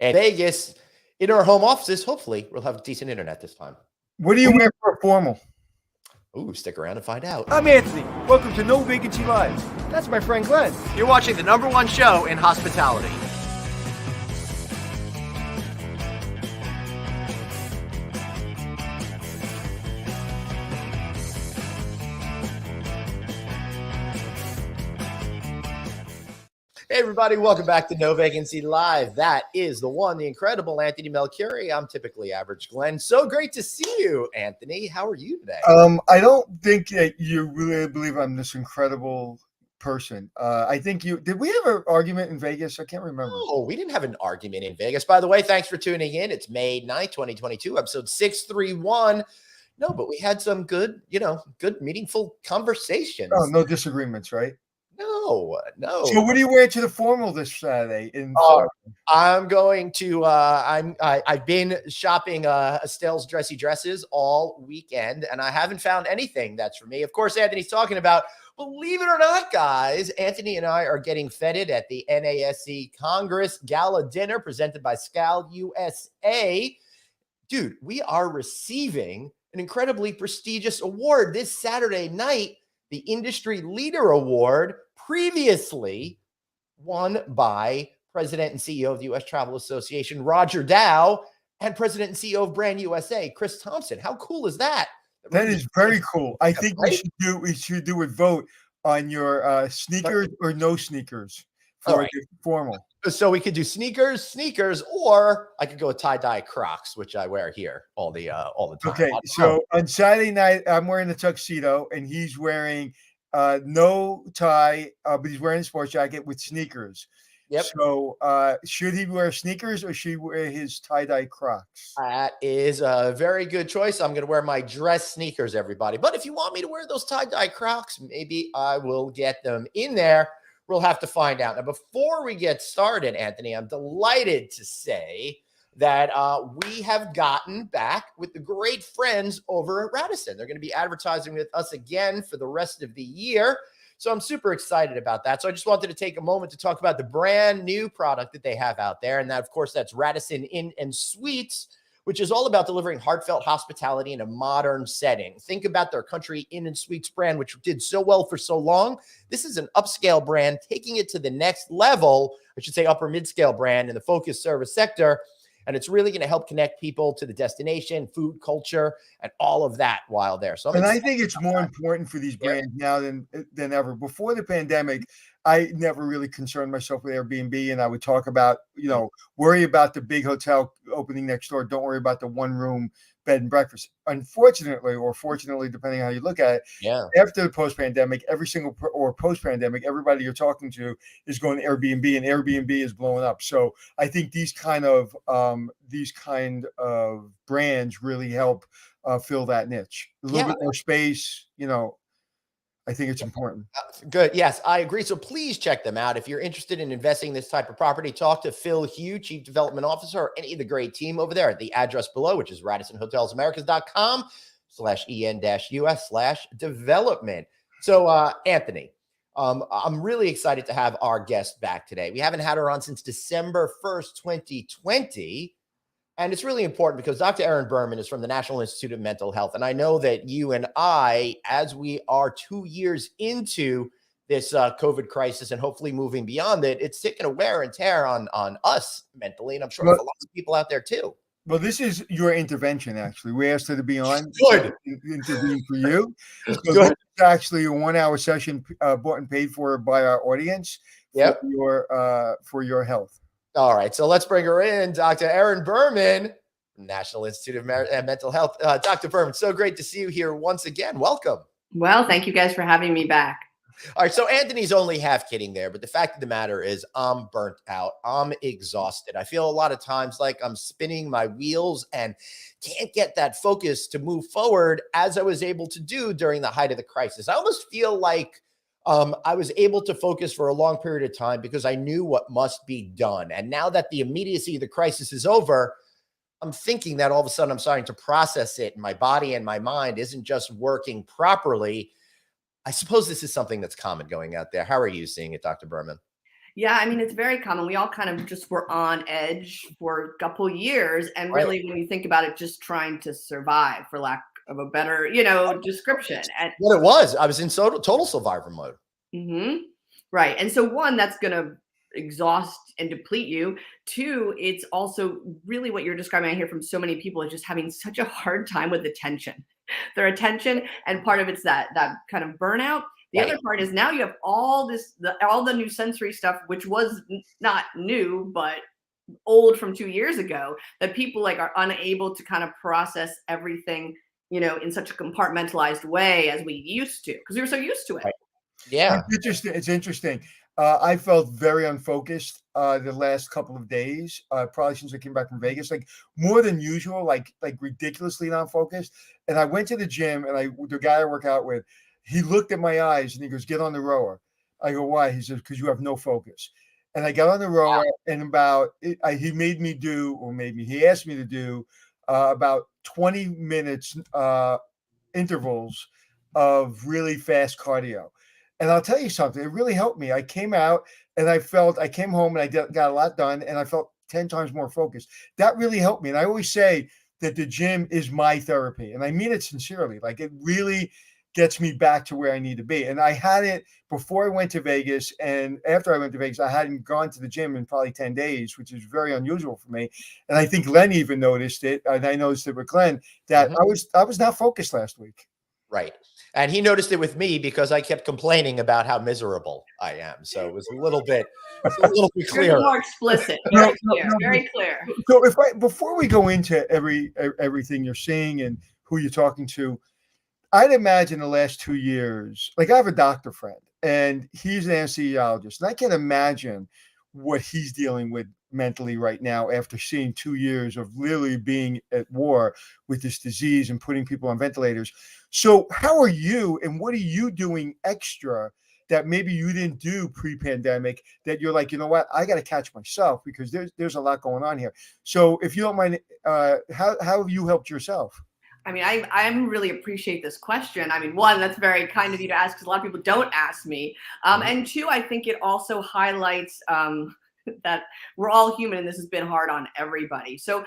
And Vegas, in our home offices, hopefully we'll have decent internet this time. What do you wear for a formal? Ooh, stick around and find out. I'm Anthony. Welcome to No Vacancy Live. That's my friend Glenn. You're watching the #1 show in hospitality. Hey everybody, welcome back to No Vacancy Live. That is the one, the incredible Anthony Melchiori. I'm typically average Glenn. So great to see you, Anthony. How are you today? I don't think that you really believe I'm this incredible person. I think did we have an argument in Vegas? I can't remember. Oh, we didn't have an argument in Vegas. By the way, thanks for tuning in. It's May 9th, 2022, episode 631. No, but we had some good, good meaningful conversations. Oh, no disagreements, right? No. So what are you wearing to the formal this Saturday? I'm going to. I've been shopping Estelle's dressy dresses all weekend, and I haven't found anything that's for me. Of course, Anthony's talking about. Believe it or not, guys, Anthony and I are getting feted at the NASC Congress Gala Dinner presented by Scal USA. Dude, we are receiving an incredibly prestigious award this Saturday night, the Industry Leader Award, previously won by President and CEO of the U.S. Travel Association, Roger Dow, and President and CEO of Brand USA, Chris Thompson. How cool is that? That is very cool. I think we should do a vote on your sneakers or no sneakers for the formal. So we could do sneakers, or I could go with tie-dye Crocs, which I wear here all the time. Okay, so on Saturday night, I'm wearing a tuxedo, and he's wearing no tie, but he's wearing a sports jacket with sneakers. Yep. So should he wear sneakers or should he wear his tie-dye Crocs? That is a very good choice. I'm going to wear my dress sneakers, everybody. But if you want me to wear those tie-dye Crocs, maybe I will get them in there. We'll have to find out. Now, before we get started, Anthony, I'm delighted to say that we have gotten back with the great friends over at Radisson. They're going to be advertising with us again for the rest of the year. So I'm super excited about that. So I just wanted to take a moment to talk about the brand new product that they have out there. And that, of course, that's Radisson Inn and Suites, which is all about delivering heartfelt hospitality in a modern setting. Think about their Country Inn and Suites brand, which did so well for so long. This is an upscale brand, taking it to the next level, I should say upper mid-scale brand in the focused service sector. And it's really going to help connect people to the destination, food, culture, and all of that while there. So, I think it's more important for these brands now than ever. Before the pandemic, I never really concerned myself with Airbnb, and I would talk about, worry about the big hotel opening next door. Don't worry about the one-room bed and breakfast. Unfortunately, or fortunately, depending on how you look at it, after the post-pandemic, or post-pandemic, everybody you're talking to is going to Airbnb, and Airbnb is blowing up. So I think these kind of brands really help fill that niche. A little bit more space, I think it's important. Good. Yes, I agree. So please check them out. If you're interested in investing in this type of property, talk to Phil Hugh, Chief Development Officer, or any of the great team over there at the address below, which is RadissonHotelsAmericas.com/en-us/development. So, Anthony, I'm really excited to have our guest back today. We haven't had her on since December 1st, 2020. And it's really important because Dr. Aaron Berman is from the National Institute of Mental Health. And I know that you and I, as we are 2 years into this COVID crisis and hopefully moving beyond it, it's taking a wear and tear on us mentally. And I'm sure there's a lot of people out there too. Well, this is your intervention, actually. We asked her to be on. Good. Interview for you. So Good. This is actually a 1-hour session bought and paid for by our audience for your health. All right, so let's bring her in, Dr. Erin Berman, National Institute of Mental Health. Dr. Berman, so great to see you here once again. Welcome. Well, thank you guys for having me back. All right, so Anthony's only half kidding there, but the fact of the matter is I'm burnt out. I'm exhausted. I feel a lot of times like I'm spinning my wheels and can't get that focus to move forward as I was able to do during the height of the crisis. I almost feel like I was able to focus for a long period of time because I knew what must be done. And now that the immediacy of the crisis is over, I'm thinking that all of a sudden I'm starting to process it, and my body and my mind isn't just working properly. I suppose this is something that's common going out there. How are you seeing it, Dr. Berman? Yeah, I mean, it's very common. We all kind of just were on edge for a couple years. And Right. really, when you think about it, just trying to survive, for lack of a better, description. And What it was, I was in total survivor mode. mhm. Right. And so, one, that's going to exhaust and deplete you. Two, it's also really what you're describing. I hear from so many people is just having such a hard time with attention, their attention. And part of it's that kind of burnout. The Right. other part is now you have all the new sensory stuff, which was not new, but old from 2 years ago, that people like are unable to kind of process everything, in such a compartmentalized way as we used to, because we were so used to it. Right. Yeah. It's interesting. It's interesting. I felt very unfocused the last couple of days, probably since I came back from Vegas, like more than usual, like ridiculously not focused. And I went to the gym, and the guy I work out with, he looked at my eyes and he goes, "Get on the rower." I go, "Why?" He says, "Because you have no focus." And I got on the rower, and he made me do, or maybe he asked me to do, about 20 minutes intervals of really fast cardio. And I'll tell you something, it really helped me. I came out and I came home and I got a lot done, and I felt 10 times more focused. That really helped me. And I always say that the gym is my therapy, and I mean it sincerely. Like, it really gets me back to where I need to be. And I had it before I went to Vegas, and after I went to Vegas, I hadn't gone to the gym in probably 10 days, which is very unusual for me. And I think Glenn even noticed it. And I noticed it with Glenn that I was not focused last week. Right. And he noticed it with me because I kept complaining about how miserable I am. So it was a little bit clearer. More explicit, very clear. So before we go into everything you're seeing and who you're talking to, I'd imagine the last 2 years, like I have a doctor friend and he's an anesthesiologist, and I can imagine what he's dealing with mentally right now after seeing 2 years of literally being at war with this disease and putting people on ventilators. So how are you, and what are you doing extra that maybe you didn't do pre-pandemic, that you're like, you know what, I got to catch myself because there's a lot going on here. So if you don't mind, how have you helped yourself? I mean, I really appreciate this question. I mean, one, that's very kind of you to ask, because a lot of people don't ask me. And two, I think it also highlights that we're all human, and this has been hard on everybody. So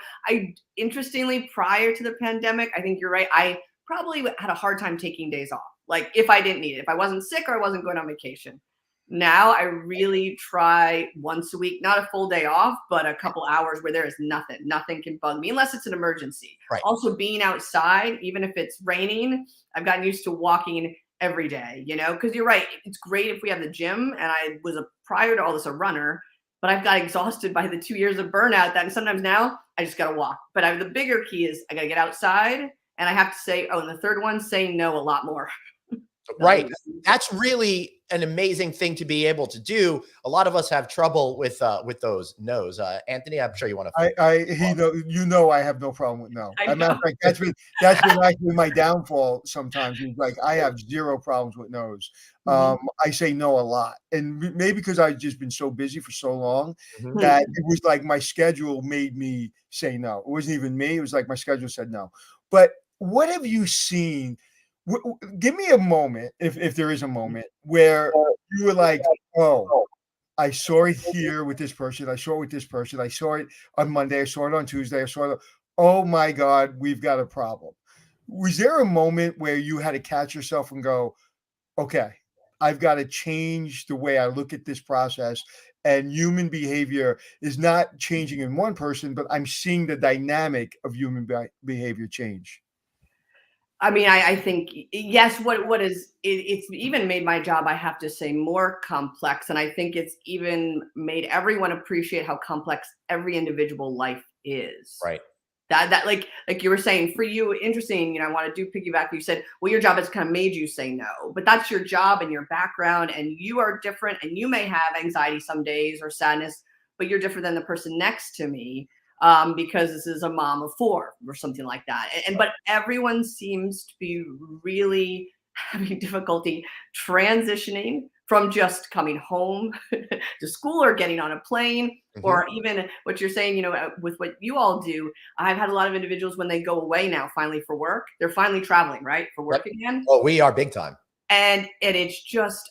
interestingly, prior to the pandemic, I think you're right, I probably had a hard time taking days off. Like, if I didn't need it, if I wasn't sick or I wasn't going on vacation. Now I really try once a week, not a full day off, but a couple hours where there is nothing can bug me unless it's an emergency. Right. Also, being outside, even if it's raining, I've gotten used to walking every day, because you're right. It's great if we have the gym, and I was prior to all this a runner, but I've got exhausted by the 2 years of burnout that sometimes now I just got to walk. But the bigger key is I got to get outside, and I have to say, and the third one, say no a lot more. Right. That's really an amazing thing to be able to do. A lot of us have trouble with those no's. Anthony, I'm sure you want to. I have no problem with no. As a matter of fact, that's been actually my downfall sometimes. It's like I have zero problems with no's. I say no a lot, and maybe because I've just been so busy for so long that it was like my schedule made me say no. It wasn't even me. It was like my schedule said no. But what have you seen? Give me a moment, if there is a moment, where you were like, "Oh, I saw it here with this person. I saw it with this person. I saw it on Monday. I saw it on Tuesday. I saw it. Oh my God, we've got a problem." Was there a moment where you had to catch yourself and go, "Okay, I've got to change the way I look at this process, and human behavior is not changing in one person, but I'm seeing the dynamic of human behavior change"? I mean, I think, yes, what is it's even made my job, I have to say, more complex. And I think it's even made everyone appreciate how complex every individual life is. Right. That like you were saying, for you, interesting, I want to do piggyback. You said, well, your job has kind of made you say no, but that's your job and your background, and you are different, and you may have anxiety some days or sadness, but you're different than the person next to me. Because this is a mom of 4 or something like that. But everyone seems to be really having difficulty transitioning from just coming home to school or getting on a plane, or even what you're saying, with what you all do. I've had a lot of individuals when they go away now, finally for work, they're finally traveling, right? For work again. Oh, we are big time. And it's just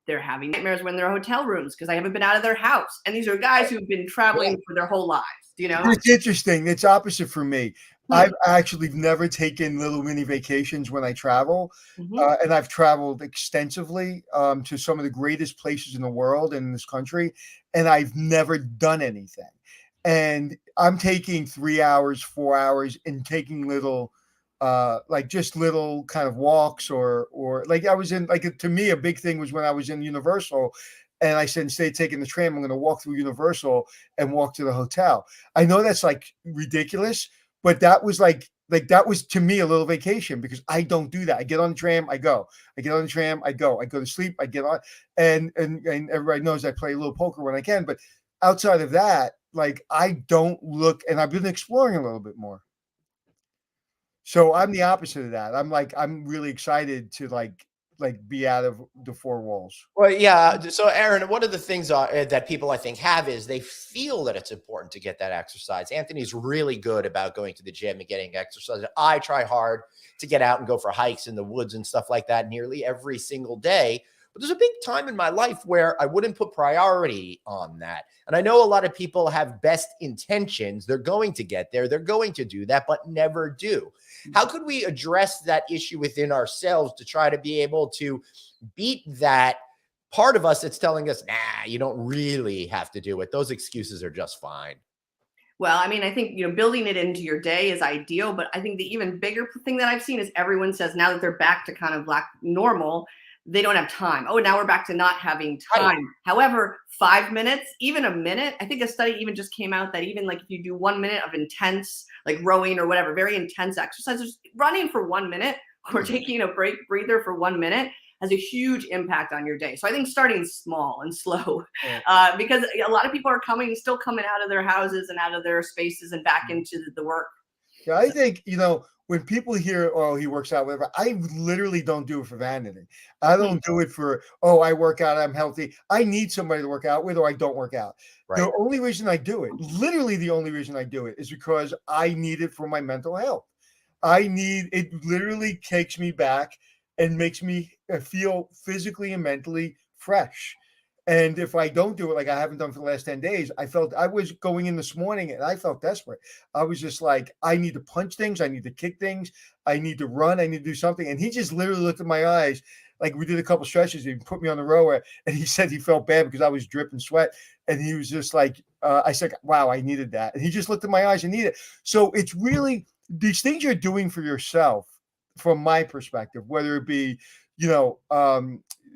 they're having nightmares when they're in hotel rooms because I haven't been out of their house. And these are guys who've been traveling for their whole lives, you know? It's interesting. It's opposite for me. Hmm. I've actually never taken little mini vacations when I travel. And I've traveled extensively to some of the greatest places in the world and in this country, and I've never done anything. And I'm taking 3 hours, 4 hours, and taking little, like just little kind of walks, or like I was in, like, to me, a big thing was when I was in Universal, and I said, instead of taking the tram, I'm going to walk through Universal and walk to the hotel. I know that's like ridiculous, but that was like that was to me a little vacation, because I don't do that. I get on the tram, I go. I get on the tram, I go. I go to sleep, I get on, and everybody knows I play a little poker when I can. But outside of that, like, I don't look, and I've been exploring a little bit more. So I'm the opposite of that. I'm really excited to like be out of the four walls. Well, yeah. So, Aaron, one of the things that people, I think, have is they feel that it's important to get that exercise. Anthony's really good about going to the gym and getting exercise. I try hard to get out and go for hikes in the woods and stuff like that nearly every single day. But there's a big time in my life where I wouldn't put priority on that. And I know a lot of people have best intentions. They're going to get there. They're going to do that, but never do. How could we address that issue within ourselves to try to be able to beat that part of us that's telling us, nah, you don't really have to do it. Those excuses are just fine. Well, I mean, I think, building it into your day is ideal, but I think the even bigger thing that I've seen is everyone says now that they're back to kind of normal, they don't have time. Oh, now we're back to not having time. Right. However, 5 minutes, even a minute, I think a study even just came out that even like if you do 1 minute of intense, like rowing or whatever, very intense exercises, running for 1 minute or taking a breather for 1 minute has a huge impact on your day. So I think starting small and slow, because a lot of people are still coming out of their houses and out of their spaces and back into the work. Yeah, I think, when people hear, oh, he works out, whatever, I literally don't do it for vanity. I don't do it for, oh, I work out, I'm healthy. I need somebody to work out with, or I don't work out. Right. The only reason I do it, literally the only reason I do it, is because I need it for my mental health. It literally takes me back and makes me feel physically and mentally fresh. And if I don't do it, like I haven't done for the last 10 days, I was going in this morning and I felt desperate. I was just like, I need to punch things. I need to kick things. I need to run. I need to do something. And he just literally looked at my eyes. Like, we did a couple stretches. He put me on the rower and he said he felt bad because I was dripping sweat. And he was just like, I said, wow, I needed that. And he just looked at my eyes and needed it. So it's really these things you're doing for yourself, from my perspective, whether it be,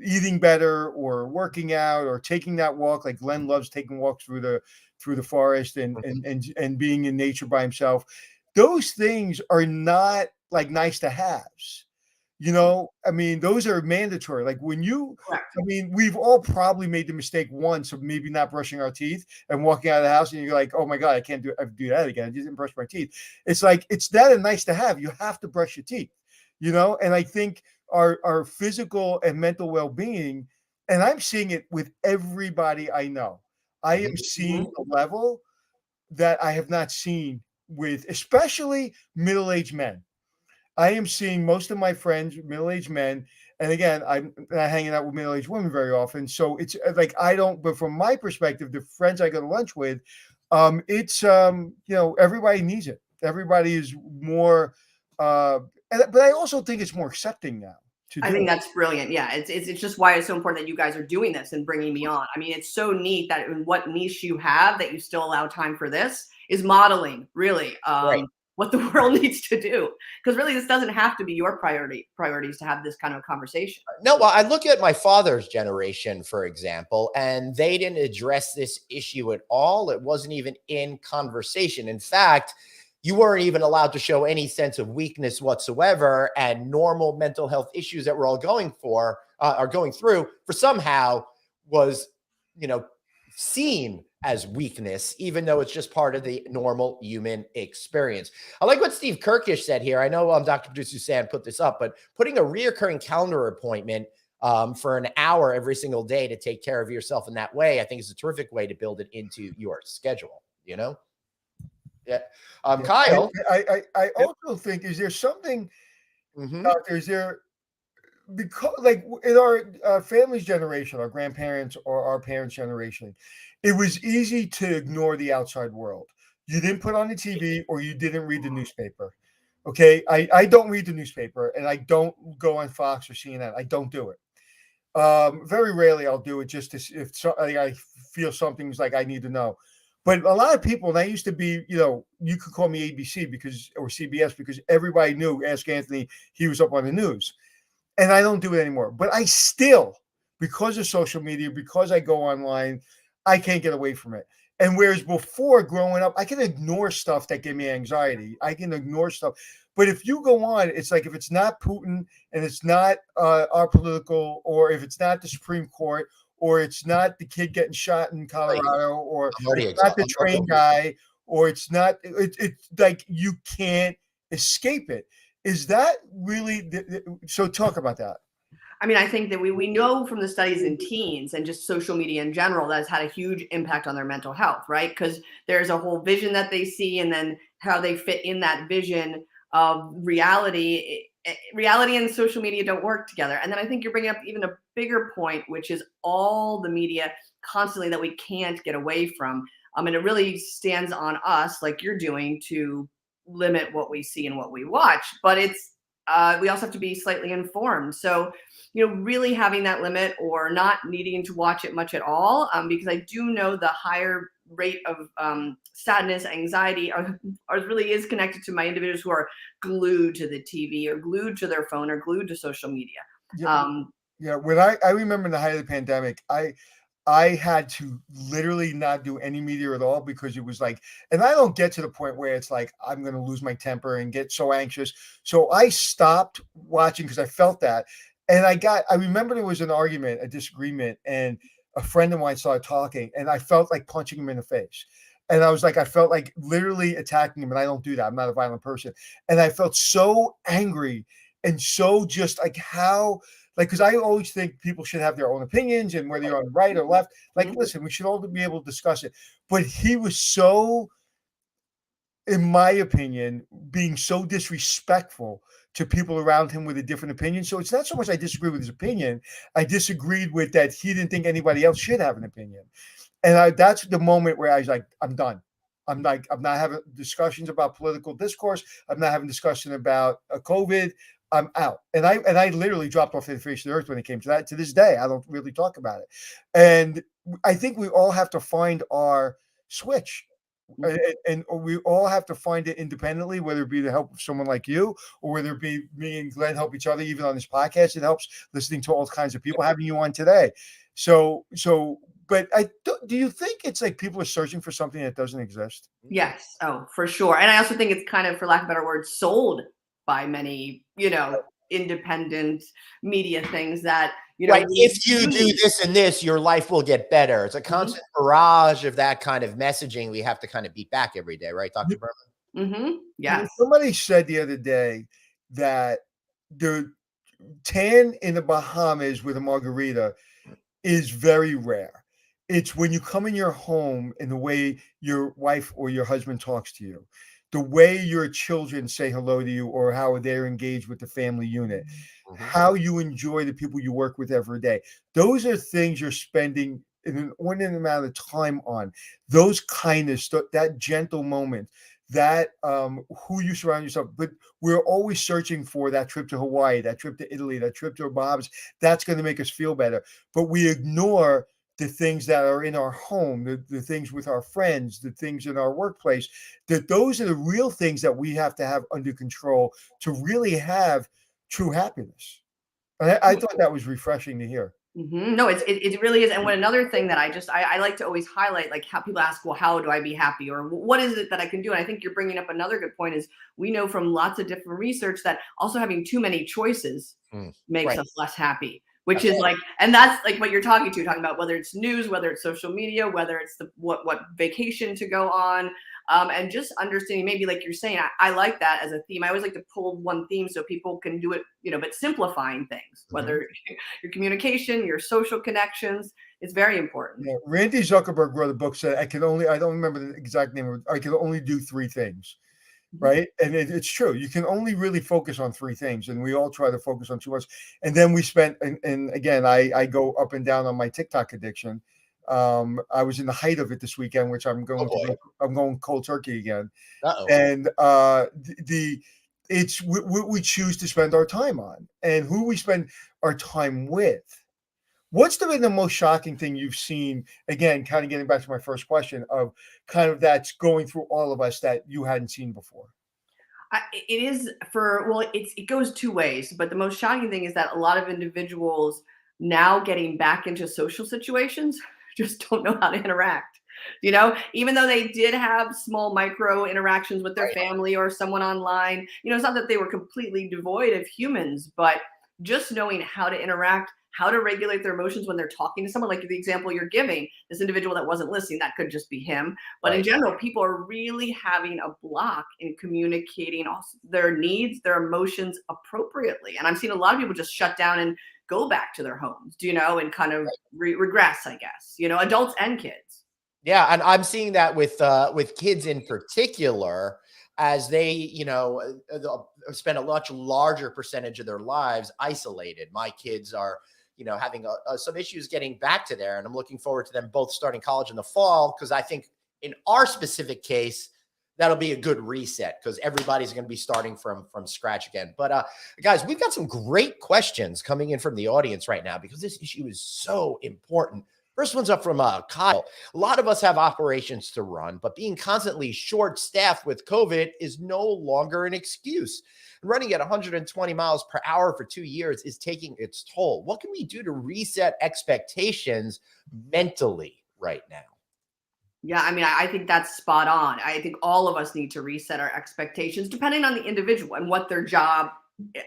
eating better or working out or taking that walk. Like Glenn loves taking walks through the forest and being in nature by himself. Those things are not like nice to haves. I mean, those are mandatory. Like we've all probably made the mistake once of maybe not brushing our teeth and walking out of the house, and you're like, oh my God, I can't do that again. I just didn't brush my teeth. It's like, it's that a nice to have. You have to brush your teeth, and I think our physical and mental well-being, and I'm seeing it with everybody I know. I am seeing a level that I have not seen with, especially middle-aged men. I am seeing most of my friends, middle-aged men, and again, I'm not hanging out with middle-aged women very often. So it's like, but from my perspective, the friends I go to lunch with, it's, everybody needs it. Everybody is more, but I also think it's more accepting now. I think that's brilliant. Yeah, it's just why it's so important that you guys are doing this and bringing me on. I mean, it's so neat that in what niche you have, that you still allow time for this, is modeling really what the world needs to do. Because really, this doesn't have to be your priorities to have this kind of conversation. No, well, I look at my father's generation, for example, and they didn't address this issue at all. It wasn't even in conversation. In fact, you weren't even allowed to show any sense of weakness whatsoever, and normal mental health issues that we're all going through for somehow was, seen as weakness, even though it's just part of the normal human experience. I like what Steve Kirkish said here. I know Dr. Producer Suzanne put this up, but putting a reoccurring calendar appointment for an hour every single day to take care of yourself in that way, I think is a terrific way to build it into your schedule, Yeah. Kyle. I also think, is there something, Doctor, is there because like in our family's generation, our grandparents or our parents' generation, it was easy to ignore the outside world. You didn't put on the TV or you didn't read the newspaper. Okay, I don't read the newspaper and I don't go on Fox or CNN. I don't do it. Very rarely I'll do it just to if I feel something's like I need to know. But a lot of people, and I used to be, you could call me ABC or CBS because everybody knew Ask Anthony, he was up on the news. And I don't do it anymore. But I still, because of social media, because I go online, I can't get away from it. And whereas before growing up, I can ignore stuff that gave me anxiety. I can ignore stuff. But if you go on, it's like if it's not Putin and it's not our political, or if it's not the Supreme Court, or it's not the kid getting shot in Colorado, or it's not the train guy, or it's not, it's like you can't escape it. Is that really, so talk about that. I mean, I think that we know from the studies in teens and just social media in general that has had a huge impact on their mental health, right? Because there's a whole vision that they see and then how they fit in that vision of reality. Reality and social media don't work together. And then I think you're bringing up even a bigger point, which is all the media constantly that we can't get away from. And it really stands on us, like you're doing, to limit what we see and what we watch. But it's we also have to be slightly informed. So, really having that limit or not needing to watch it much at all, because I do know the higher rate of sadness, anxiety really is connected to my individuals who are glued to the TV or glued to their phone or glued to social media. Yeah. When I remember in the height of the pandemic, I had to literally not do any media at all because it was like, and I don't get to the point where it's like, I'm going to lose my temper and get so anxious. So I stopped watching because I felt that. And I remember there was an argument, a disagreement, and a friend of mine started talking and I felt like punching him in the face. And I felt like literally attacking him. And I don't do that. I'm not a violent person. And I felt so angry and so just like how, like, because I always think people should have their own opinions and whether you're on right or left, like, listen, we should all be able to discuss it. But he was so, in my opinion, being so disrespectful to people around him with a different opinion. So it's not so much I disagree with his opinion. I disagreed with that he didn't think anybody else should have an opinion. And that's the moment where I was like, I'm done. I'm not having discussions about political discourse. I'm not having discussion about COVID. I'm out. And I literally dropped off the face of the earth when it came to that. To this day, I don't really talk about it. And I think we all have to find our switch. And we all have to find it independently, whether it be the help of someone like you or whether it be me and Glenn help each other, even on this podcast. It helps listening to all kinds of people, having you on today. But do you think it's like people are searching for something that doesn't exist? Yes. Oh, for sure. And I also think it's kind of, for lack of a better word, sold by many, independent media things that, right. If you do this and this, your life will get better. It's a constant barrage of that kind of messaging we have to kind of beat back every day. Right, Dr. Berman? Yes. Somebody said the other day that the tan in the Bahamas with a margarita is very rare. It's when you come in your home and the way your wife or your husband talks to you, the way your children say hello to you or how they're engaged with the family unit, how you enjoy the people you work with every day. Those are things you're spending an inordinate amount of time on. Those kindness, that gentle moment, that who you surround yourself. But we're always searching for that trip to Hawaii, that trip to Italy, that trip to the Bahamas. That's going to make us feel better. But we ignore the things that are in our home, the things with our friends, the things in our workplace, that those are the real things that we have to have under control to really have true happiness. And I thought that was refreshing to hear. No, it really is. And another thing that I like to always highlight, like how people ask, well, how do I be happy? Or what is it that I can do? And I think you're bringing up another good point is we know from lots of different research that also having too many choices makes us less happy. Which is like, and that's like what you're talking about, whether it's news, whether it's social media, whether it's what vacation to go on, and just understanding, maybe like you're saying, I like that as a theme. I always like to pull one theme so people can do it, but simplifying things, whether your communication, your social connections, is very important. Yeah. Randy Zuckerberg wrote a book said, I don't remember the exact name of it. I can only do three things. right? And it's true. You can only really focus on three things, and we all try to focus on too much. And then we spent, and again, I go up and down on my TikTok addiction. I was in the height of it this weekend, which I'm going I'm going cold turkey again. And it's what we choose to spend our time on and who we spend our time with. What's been the most shocking thing you've seen? Again, kind of getting back to my first question of kind of that's going through all of us that you hadn't seen before. It is it goes two ways, but the most shocking thing is that a lot of individuals now getting back into social situations just don't know how to interact. Even though they did have small micro interactions with their family or someone online, it's not that they were completely devoid of humans, but just knowing how to interact, how to regulate their emotions when they're talking to someone, like the example you're giving, this individual that wasn't listening, that could just be him. But in general, people are really having a block in communicating their needs, their emotions appropriately. And I'm seeing a lot of people just shut down and go back to their homes, and kind of regress, I guess, adults and kids. Yeah. And I'm seeing that with kids in particular, as they, spend a much larger percentage of their lives isolated. My kids are, having some issues getting back to there. And I'm looking forward to them both starting college in the fall, because I think in our specific case, that'll be a good reset because everybody's going to be starting from scratch again. But guys, we've got some great questions coming in from the audience right now because this issue is so important. First one's up from Kyle. A lot of us have operations to run, but being constantly short-staffed with COVID is no longer an excuse. Running at 120 miles per hour for 2 years is taking its toll. What can we do to reset expectations mentally right now? Yeah, I think that's spot on. I think all of us need to reset our expectations depending on the individual and what their job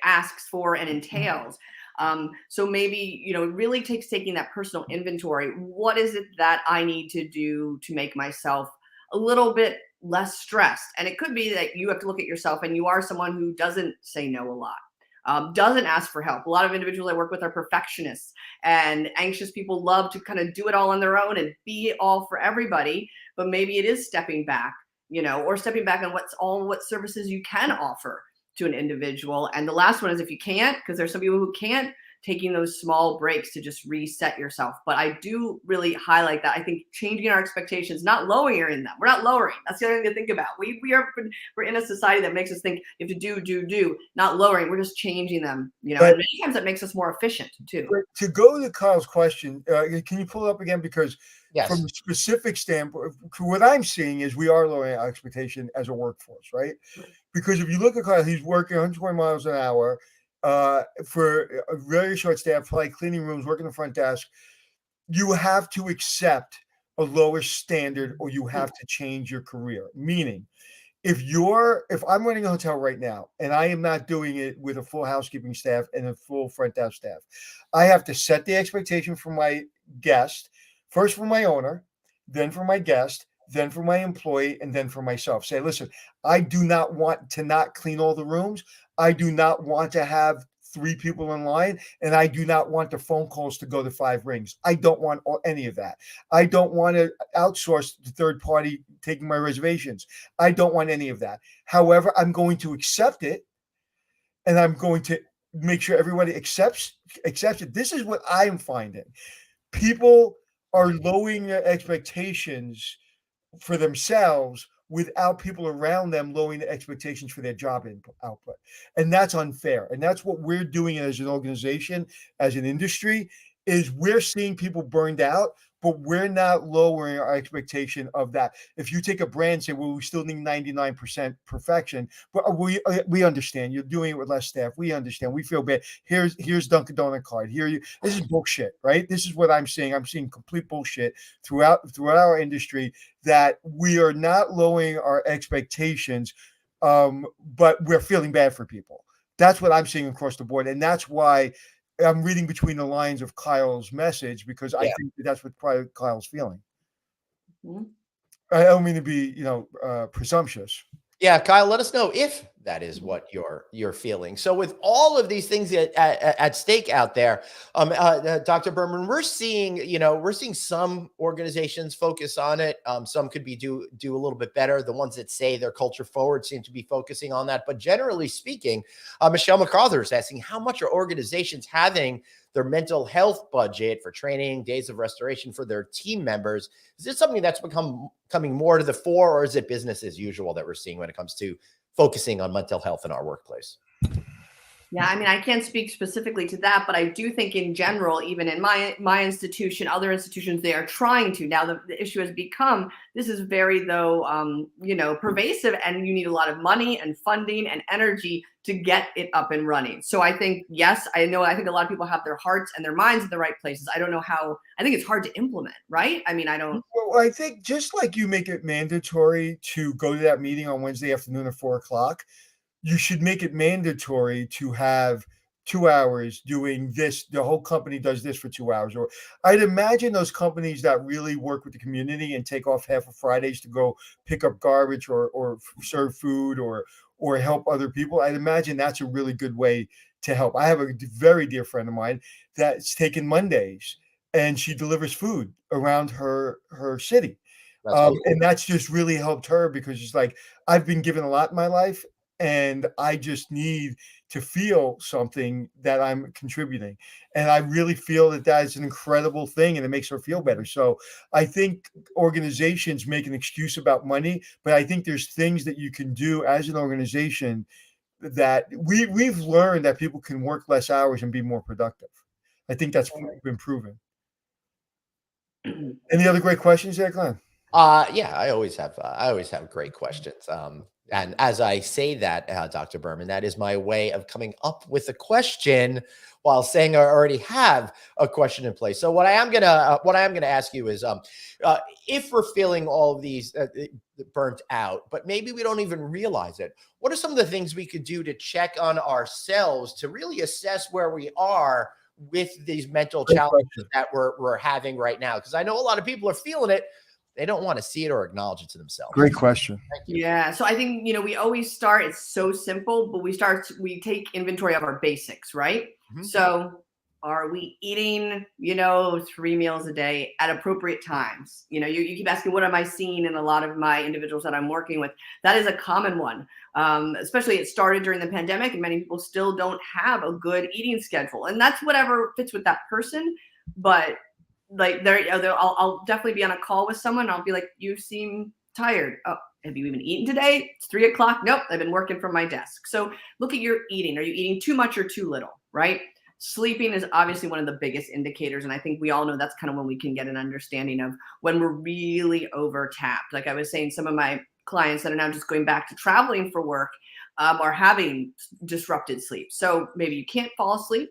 asks for and entails. So maybe, it really takes taking that personal inventory. What is it that I need to do to make myself a little bit less stressed? And it could be that you have to look at yourself and you are someone who doesn't say no a lot, doesn't ask for help. A lot of individuals I work with are perfectionists, and anxious people love to kind of do it all on their own and be all for everybody. But maybe it is stepping back, or stepping back on what services you can offer to an individual. And the last one is, if you can't, because there's some people who can't, taking those small breaks to just reset yourself. But I do really highlight that. I think changing our expectations, not lowering them. We're not lowering. That's the other thing to think about. We're in a society that makes us think you have to do, not lowering. We're just changing them, and many times that makes us more efficient too. To go to Kyle's question, can you pull it up again? Because from a specific standpoint, what I'm seeing is we are lowering our expectation as a workforce, right? Because if you look at Kyle, he's working 120 miles an hour for a very short staff, like cleaning rooms, working the front desk. You have to accept a lower standard or you have to change your career. Meaning, if I'm running a hotel right now and I am not doing it with a full housekeeping staff and a full front desk staff, I have to set the expectation for my guest, first for my owner, then for my guest, then for my employee, and then for myself. Say, listen, I do not want to not clean all the rooms. I do not want to have 3 people in line, and I do not want the phone calls to go to 5 rings. I don't want any of that. I don't want to outsource the third party taking my reservations. I don't want any of that. However, I'm going to accept it, and I'm going to make sure everybody accepts it. This is what I'm finding. People are lowering their expectations for themselves without people around them lowering the expectations for their job output. And that's unfair. And that's what we're doing as an organization, as an industry, is we're seeing people burned out, but we're not lowering our expectation of that. If you take a brand and say, well, we still need 99% perfection, but we understand you're doing it with less staff. We understand. We feel bad. Here's Dunkin' Donut card. This is bullshit, right? This is what I'm seeing. I'm seeing complete bullshit throughout our industry, that we are not lowering our expectations, but we're feeling bad for people. That's what I'm seeing across the board. And that's why I'm reading between the lines of Kyle's message, because I think that's what probably Kyle's feeling. Mm-hmm. I don't mean to be, presumptuous. Yeah, Kyle, let us know if that is what you're feeling. So with all of these things at stake out there, Dr. Berman, we're seeing some organizations focus on it. Some could be do a little bit better. The ones that say they're culture forward seem to be focusing on that. But generally speaking, Michelle MacArthur is asking, how much are organizations having their mental health budget for training, days of restoration for their team members? Is this something that's coming more to the fore, or is it business as usual that we're seeing when it comes to focusing on mental health in our workplace? Yeah, I mean, I can't speak specifically to that, but I do think in general, even in my institution, other institutions, they are trying to. Now, the issue has become, this is very, though, pervasive, and you need a lot of money and funding and energy to get it up and running. So I think, yes, I think a lot of people have their hearts and their minds in the right places. I don't know how, I think it's hard to implement, right? I mean, I don't. Well, I think just like you make it mandatory to go to that meeting on Wednesday afternoon at 4:00, you should make it mandatory to have 2 hours doing this. The whole company does this for 2 hours. Or I'd imagine those companies that really work with the community and take off half of Fridays to go pick up garbage or serve food or help other people. I'd imagine that's a really good way to help. I have a very dear friend of mine that's taken Mondays, and she delivers food around her city. And that's just really helped her, because she's like, I've been given a lot in my life, and I just need to feel something that I'm contributing. And I really feel that is an incredible thing, and it makes her feel better. So I think organizations make an excuse about money, but I think there's things that you can do as an organization that we've learned that people can work less hours and be more productive. I think that's been proven. Any other great questions there, Glenn? Yeah, I always have great questions. And as I say that, Dr. Berman, that is my way of coming up with a question while saying I already have a question in place. So what I am gonna ask you is, if we're feeling all of these burnt out, but maybe we don't even realize it, what are some of the things we could do to check on ourselves to really assess where we are with these mental challenges that we're having right now? Because I know a lot of people are feeling it. They don't want to see it or acknowledge it to themselves. Great question. Yeah. So I think, we always start, it's so simple, but we take inventory of our basics, right? Mm-hmm. So are we eating, 3 meals a day at appropriate times? You keep asking, what am I seeing in a lot of my individuals that I'm working with? That is a common one. Especially it started during the pandemic, and many people still don't have a good eating schedule. And that's whatever fits with that person. But like I'll definitely be on a call with someone. I'll be like, you seem tired. Oh, have you even eaten today? It's 3:00. Nope, I've been working from my desk. So look at your eating. Are you eating too much or too little, right? Sleeping is obviously one of the biggest indicators. And I think we all know that's kind of when we can get an understanding of when we're really overtapped. Like I was saying, some of my clients that are now just going back to traveling for work are having disrupted sleep. So maybe you can't fall asleep.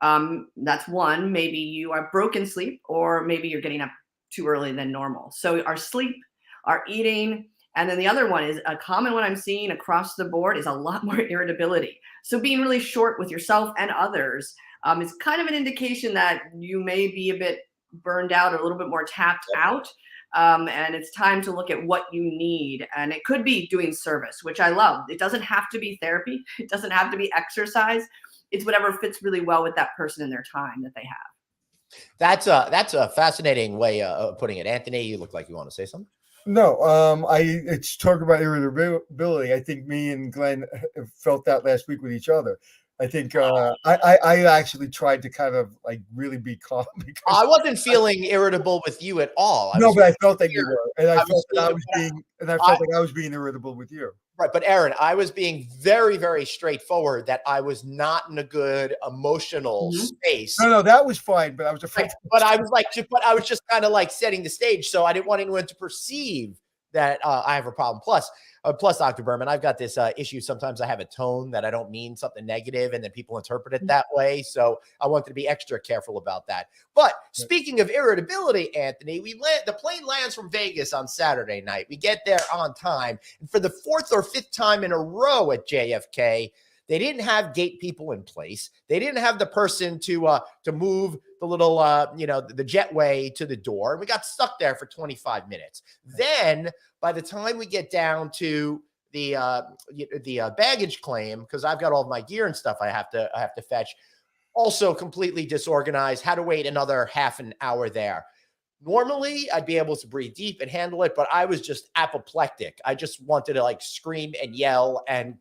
That's one. Maybe you are broken sleep, or maybe you're getting up too early than normal. So our sleep, our eating, and then the other one is a common one I'm seeing across the board is a lot more irritability. So being really short with yourself and others is kind of an indication that you may be a bit burned out or a little bit more tapped out. And it's time to look at what you need. And it could be doing service, which I love. It doesn't have to be therapy. It doesn't have to be exercise. It's whatever fits really well with that person and their time that they have. That's a fascinating way of putting it. Anthony, you look like you want to say something. No, it's talking about irritability. I think me and Glenn felt that last week with each other. I think I actually tried to kind of like really be calm. I wasn't feeling irritable with you at all. But I felt that you were, and I felt like I was being irritable with you. Right, but Aaron, I was being very, very straightforward that I was not in a good emotional space. No, that was fine, but I was afraid. But I was just kind of like setting the stage, so I didn't want anyone to perceive that I have a problem. Plus, Dr. Berman, I've got this issue. Sometimes I have a tone that I don't mean something negative, and then people interpret it that way. So I wanted to be extra careful about that. But speaking of irritability, Anthony, the plane lands from Vegas on Saturday night. We get there on time, and for the 4th or 5th time in a row at JFK, they didn't have gate people in place. They didn't have the person to move the little, the jetway to the door. We got stuck there for 25 minutes. Then by the time we get down to the baggage claim, because I've got all of my gear and stuff I have to fetch. Also completely disorganized. Had to wait another half an hour there. Normally, I'd be able to breathe deep and handle it, but I was just apoplectic. I just wanted to like scream and yell and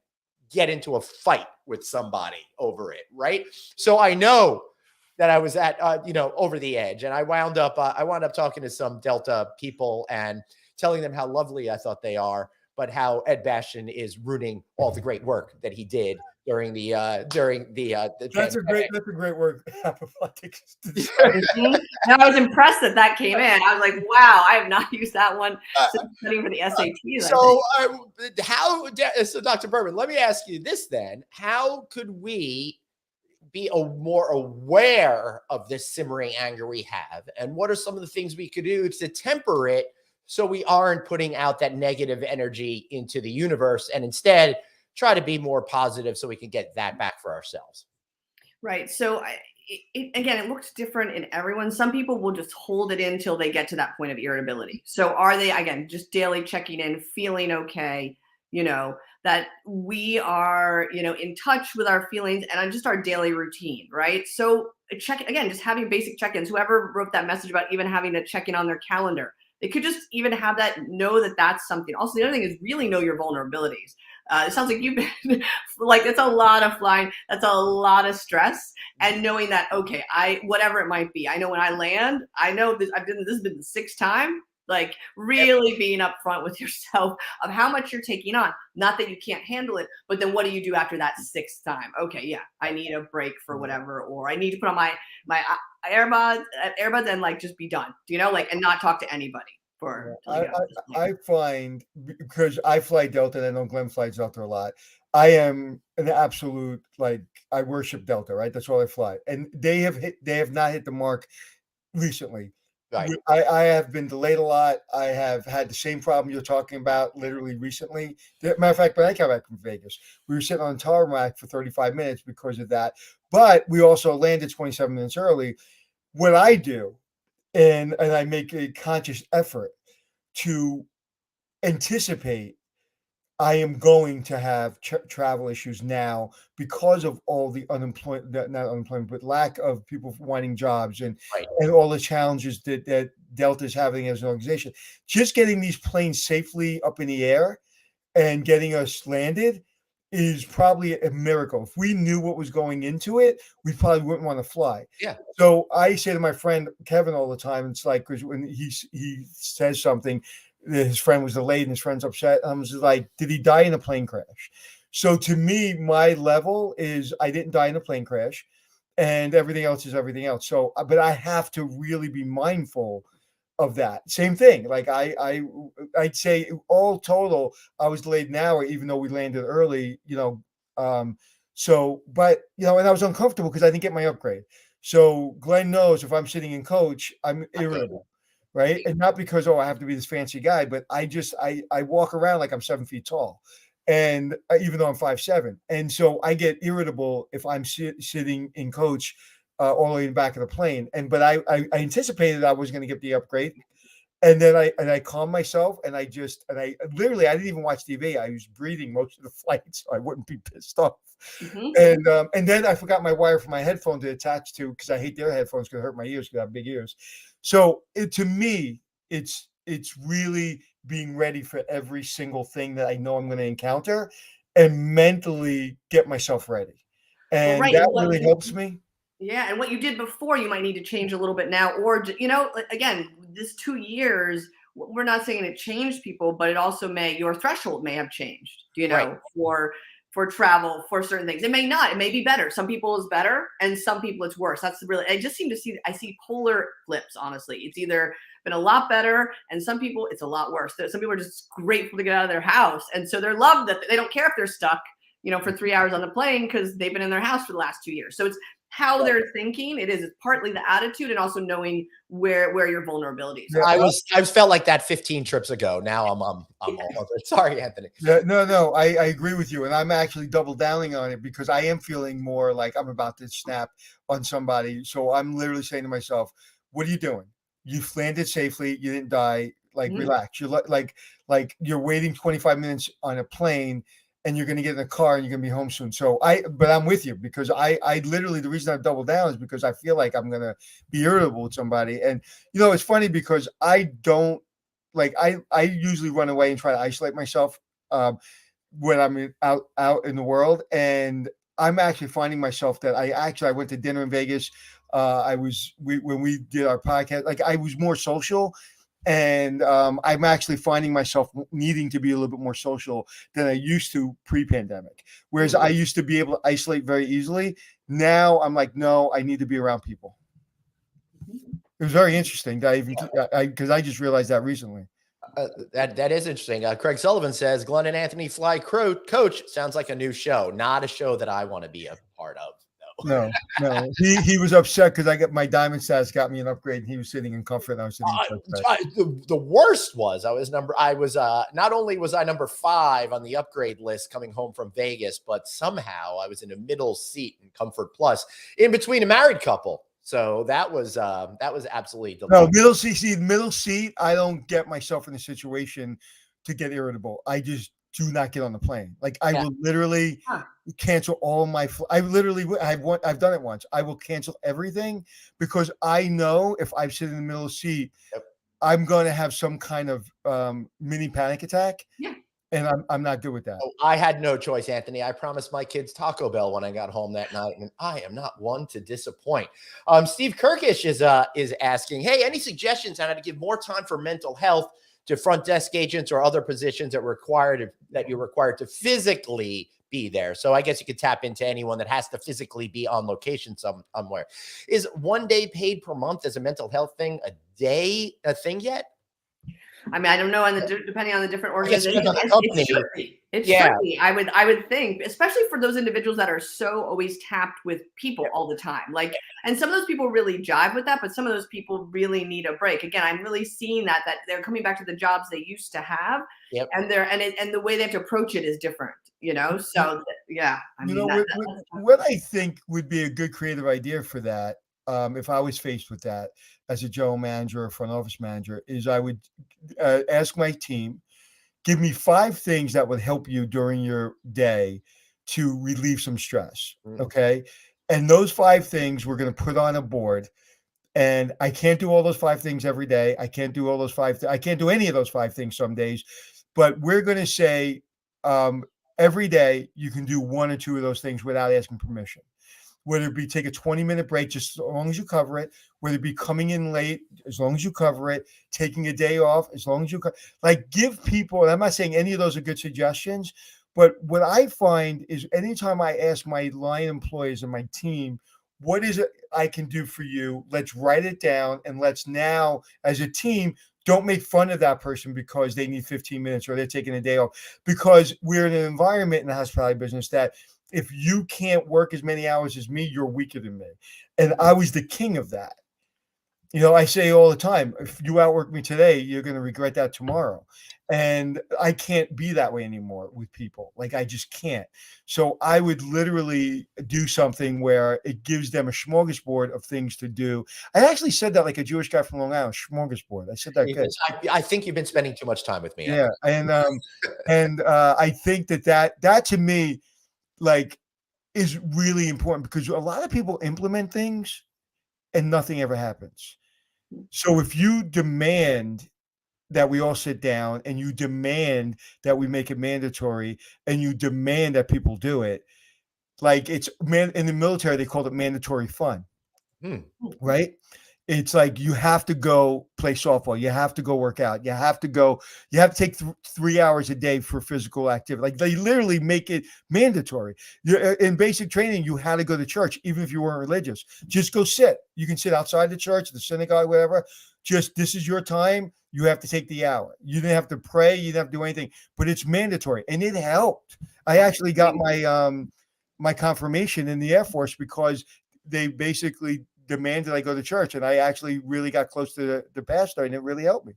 get into a fight with somebody over it, right? So I know that I was at, over the edge, and I wound up talking to some Delta people and telling them how lovely I thought they are, but how Ed Bastian is ruining all the great work that he did during the That's a great word. Apoplectic. No, I was impressed that came in. I was like, wow, I have not used that one since studying for the SATs. So Dr. Berman, let me ask you this then. How could we be more aware of this simmering anger we have? And what are some of the things we could do to temper it so we aren't putting out that negative energy into the universe, and instead try to be more positive so we can get that back for ourselves? Right. So again, it looks different in everyone. Some people will just hold it in till they get to that point of irritability. So are they, again, just daily checking in, feeling okay, that we are, in touch with our feelings and on just our daily routine, right? So just having basic check-ins. Whoever wrote that message about even having to check in on their calendar, they could just even have that, know that that's something. Also, the other thing is really know your vulnerabilities. It sounds like you've been like, that's a lot of flying. That's a lot of stress. And knowing that, okay, whatever it might be, I know when I land, I know this, this has been the sixth time, like really being upfront with yourself of how much you're taking on. Not that you can't handle it, but then what do you do after that sixth time? Okay, yeah, I need a break for whatever, or I need to put on my earbuds and like just be done, and not talk to anybody. I find, because I fly Delta and I know Glenn flies Delta a lot, I am an absolute, I worship Delta, right? That's all I fly. And they have not hit the mark recently. Right. I have been delayed a lot. I have had the same problem you're talking about literally recently. Matter of fact, when I came back from Vegas, we were sitting on tarmac for 35 minutes because of that. But we also landed 27 minutes early. What I do, and I make a conscious effort to anticipate I am going to have travel issues now because of all the not unemployment, but lack of people finding jobs and all the challenges that Delta is having as an organization. Just getting these planes safely up in the air and getting us landed is probably a miracle. If we knew what was going into it, we probably wouldn't want to fly. Yeah. So I say to my friend Kevin all the time, it's like, because when he says something, his friend was delayed and his friend's upset, I'm just like, did he die in a plane crash? So to me, my level is I didn't die in a plane crash, and everything else is everything else. So, but I have to really be mindful of that. Same thing. Like I'd say all total, I was delayed an hour, even though we landed early, so, but, and I was uncomfortable because I didn't get my upgrade. So Glenn knows if I'm sitting in coach, I'm irritable. Right. And not because, I have to be this fancy guy, but I walk around like I'm 7 feet tall, and even though I'm 5'7", and so I get irritable if I'm sitting in coach all the way in the back of the plane. But I anticipated I was going to get the upgrade. And then I calm myself, and I literally, I didn't even watch TV. I was breathing most of the flight so I wouldn't be pissed off. Mm-hmm. And then I forgot my wire for my headphone to attach to, because I hate their headphones because it hurt my ears because I have big ears. So to me, it's really being ready for every single thing that I know I'm going to encounter, and mentally get myself ready. And that really helps me. Yeah. And what you did before, you might need to change a little bit now, or, again, this 2 years, we're not saying it changed people, but it also your threshold may have changed, for travel, for certain things. It may not, it may be better. Some people it's better and some people it's worse. That's really, I see polar flips, honestly. It's either been a lot better, and some people it's a lot worse. Some people are just grateful to get out of their house. And so they're loved that they don't care if they're stuck, for 3 hours on the plane because they've been in their house for the last 2 years. So it's how they're thinking. It's partly the attitude, and also knowing where your vulnerabilities are. I felt like that 15 trips ago. Now I'm all over it. Sorry, Anthony. No, I agree with you, and I'm actually double downing on it because I am feeling more like I'm about to snap on somebody. So I'm literally saying to myself, "What are you doing? You've landed safely. You didn't die. like Mhm. relax. You're like you're waiting 25 minutes on a plane and you're going to get in the car and you're going to be home soon. So but I'm with you because I literally, the reason I've doubled down is because I feel like I'm going to be irritable with somebody. And, it's funny because I don't like, I usually run away and try to isolate myself when I'm out in the world. And I'm actually finding myself that I went to dinner in Vegas. When we did our podcast, like I was more social. And I'm actually finding myself needing to be a little bit more social than I used to pre-pandemic. Whereas I used to be able to isolate very easily. Now I'm like, no, I need to be around people. It was very interesting that because I just realized that recently. That is interesting. Craig Sullivan says Glenn and Anthony Fly Coach sounds like a new show, not a show that I want to be a part of. No. He was upset because my diamond status got me an upgrade, and he was sitting in comfort. And I was sitting. The worst was not only was I number 5 on the upgrade list coming home from Vegas, but somehow I was in a middle seat in Comfort Plus in between a married couple. So that was absolutely delightful. Middle seat. I don't get myself in a situation to get irritable. I just do not get on the plane. Like I will literally cancel all my. I've done it once. I will cancel everything because I know if I sit in the middle seat, I'm going to have some kind of mini panic attack. Yeah. And I'm not good with that. Oh, I had no choice, Anthony. I promised my kids Taco Bell when I got home that night, and I am not one to disappoint. Steve Kirkish is asking, hey, any suggestions on how to give more time for mental health to front desk agents or other positions that you're required to physically be there? So I guess you could tap into anyone that has to physically be on location somewhere. Is 1 day paid per month as a mental health thing a thing yet? I mean, I don't know, depending on the different organizations, it should be. It Yeah. should be. I would think, especially for those individuals that are so always tapped with people all the time. Like, and some of those people really jive with that, but some of those people really need a break. Again, I'm really seeing that they're coming back to the jobs they used to have, and the way they have to approach it is different. So yeah. I mean, what I think would be a good creative idea for that, if I was faced with that as a general manager or front office manager, is I would ask my team, give me 5 things that would help you during your day to relieve some stress. Okay. And those 5 things we're going to put on a board. And I can't do all those 5 things every day. I can't do all those 5. I can't do any of those 5 things some days, but we're going to say every day you can do 1 or 2 of those things without asking permission. Whether it be take a 20-minute break, just as long as you cover it, whether it be coming in late, as long as you cover it, taking a day off, as long as you give people, and I'm not saying any of those are good suggestions, but what I find is anytime I ask my line employees and my team, what is it I can do for you? Let's write it down. And let's now, as a team, don't make fun of that person because they need 15 minutes or they're taking a day off, because we're in an environment in the hospitality business that if you can't work as many hours as me, you're weaker than me. And I was the king of that. I say all the time, if you outwork me today, you're going to regret that tomorrow. And I can't be that way anymore with people. Like, I just can't. So I would literally do something where it gives them a smorgasbord of things to do. I actually said that like a Jewish guy from Long Island, smorgasbord. I said that good. I think you've been spending too much time with me. Yeah. And I think that to me, like, is really important because a lot of people implement things and nothing ever happens. So if you demand that we all sit down and you demand that we make it mandatory and you demand that people do it, like in the military, they called it mandatory fun, right? It's like you have to go play softball. You have to go work out. You have to take 3 hours a day for physical activity. Like they literally make it mandatory. In basic training, you had to go to church, even if you weren't religious. Just go sit. You can sit outside the church, the synagogue, whatever. Just, this is your time. You have to take the hour. You didn't have to pray. You didn't have to do anything, but it's mandatory. And it helped. I actually got my confirmation in the Air Force because they basically demanded I go to church, and I actually really got close to the pastor, and it really helped me.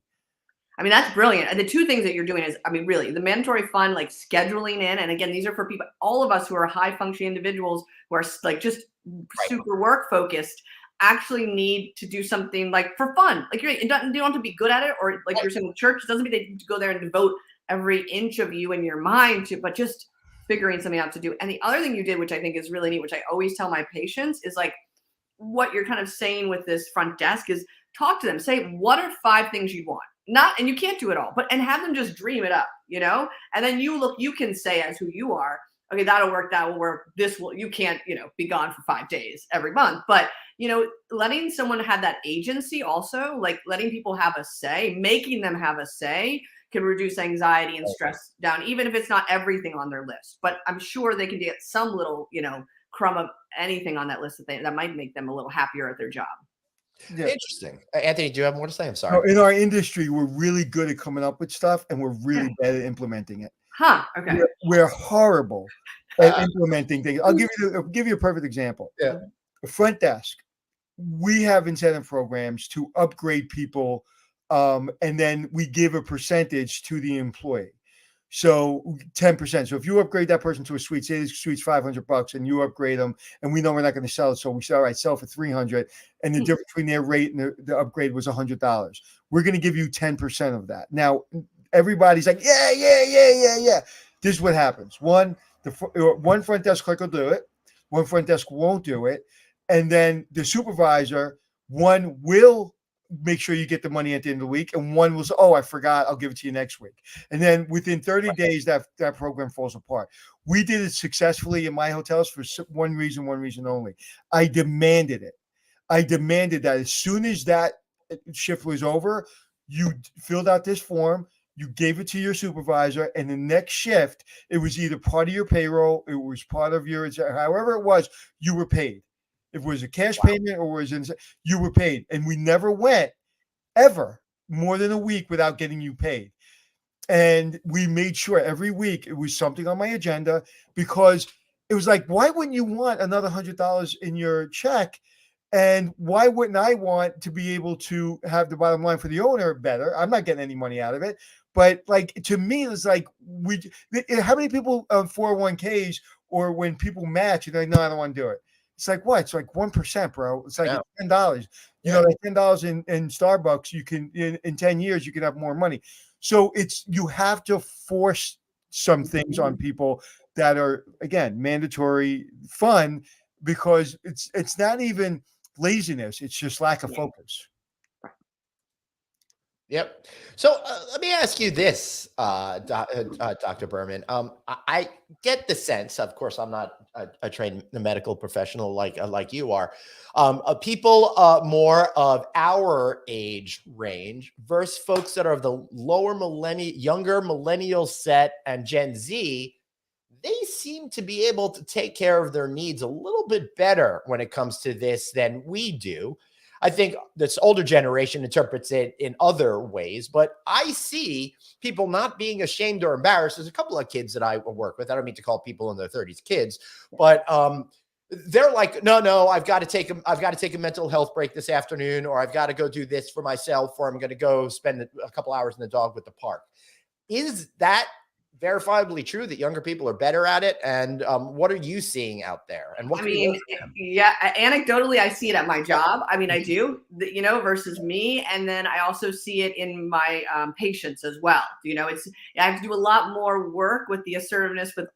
I mean, that's brilliant. And the 2 things that you're doing is, I mean, really the mandatory fun, like scheduling in. And again, these are for people, all of us who are high functioning individuals who are like just super work focused. actually need to do something like for fun. Like you don't have to be good at it, or like you're saying with church, it doesn't mean they need to go there and devote every inch of you and your mind to, but just figuring something out to do. And the other thing you did, which I think is really neat, which I always tell my patients, is like what you're kind of saying with this front desk is talk to them. Say, what are 5 things you want? Not, and you can't do it all, but and have them just dream it up, and then you can say as who you are, okay, that'll work, that will work, this will, you can't, be gone for 5 days every month. But, letting someone have that agency also, like letting people have a say, making them have a say can reduce anxiety and stress down, even if it's not everything on their list. But I'm sure they can get some little, crumb of anything on that list that might make them a little happier at their job. Yeah. Interesting. Anthony, do you have more to say? I'm sorry. No, in our industry, we're really good at coming up with stuff, and we're really bad at implementing it. Huh. Okay. We're horrible at implementing things. I'll give you a perfect example. Yeah. The front desk. We have incentive programs to upgrade people, and then we give a percentage to the employee. So 10%. So if you upgrade that person to a suite, say this suite's $500 and you upgrade them, and we know we're not going to sell it. So we say, all right, sell for $300. And the difference between their rate and the upgrade was $100. We're going to give you 10% of that. Now, everybody's like, yeah. This is what happens. One front desk clerk will do it. One front desk won't do it. And then the supervisor, one will make sure you get the money at the end of the week, and one will say, oh, I forgot, I'll give it to you next week. And then within 30 days, that program falls apart. We did it successfully in my hotels for one reason only. I demanded it. I demanded that as soon as that shift was over, you filled out this form, you gave it to your supervisor, and the next shift, it was either part of your payroll, it was part of your, however it was, you were paid. If it was a cash payment or you were paid. And we never went ever more than a week without getting you paid. And we made sure every week it was something on my agenda, because it was like, why wouldn't you want another $100 in your check? And why wouldn't I want to be able to have the bottom line for the owner better? I'm not getting any money out of it. But like, to me, it's like, how many people on 401ks or when people match, they're like, no, I don't want to do it. It's like, what? It's like 1%, bro. It's like $10. You know, like $10 in Starbucks, you can, in 10 years, you can have more money. So you have to force some things on people that are, again, mandatory fun, because it's not even laziness. It's just lack of focus. Yep. So let me ask you this, Dr. Berman. I get the sense, of course, I'm not a trained medical professional like you are. People more of our age range versus folks that are of the younger millennial set and Gen Z, they seem to be able to take care of their needs a little bit better when it comes to this than we do. I think this older generation interprets it in other ways, but I see people not being ashamed or embarrassed. There's a couple of kids that I work with. I don't mean to call people in their 30s kids, but they're like, no, I've got to take a mental health break this afternoon, or I've got to go do this for myself, or I'm going to go spend a couple hours in the dog with the park. Is that verifiably true that younger people are better at it? And what are you seeing out there? And what anecdotally, I see it at my job. I mean, I do, versus me. And then I also see it in my patients as well. I have to do a lot more work with the assertiveness with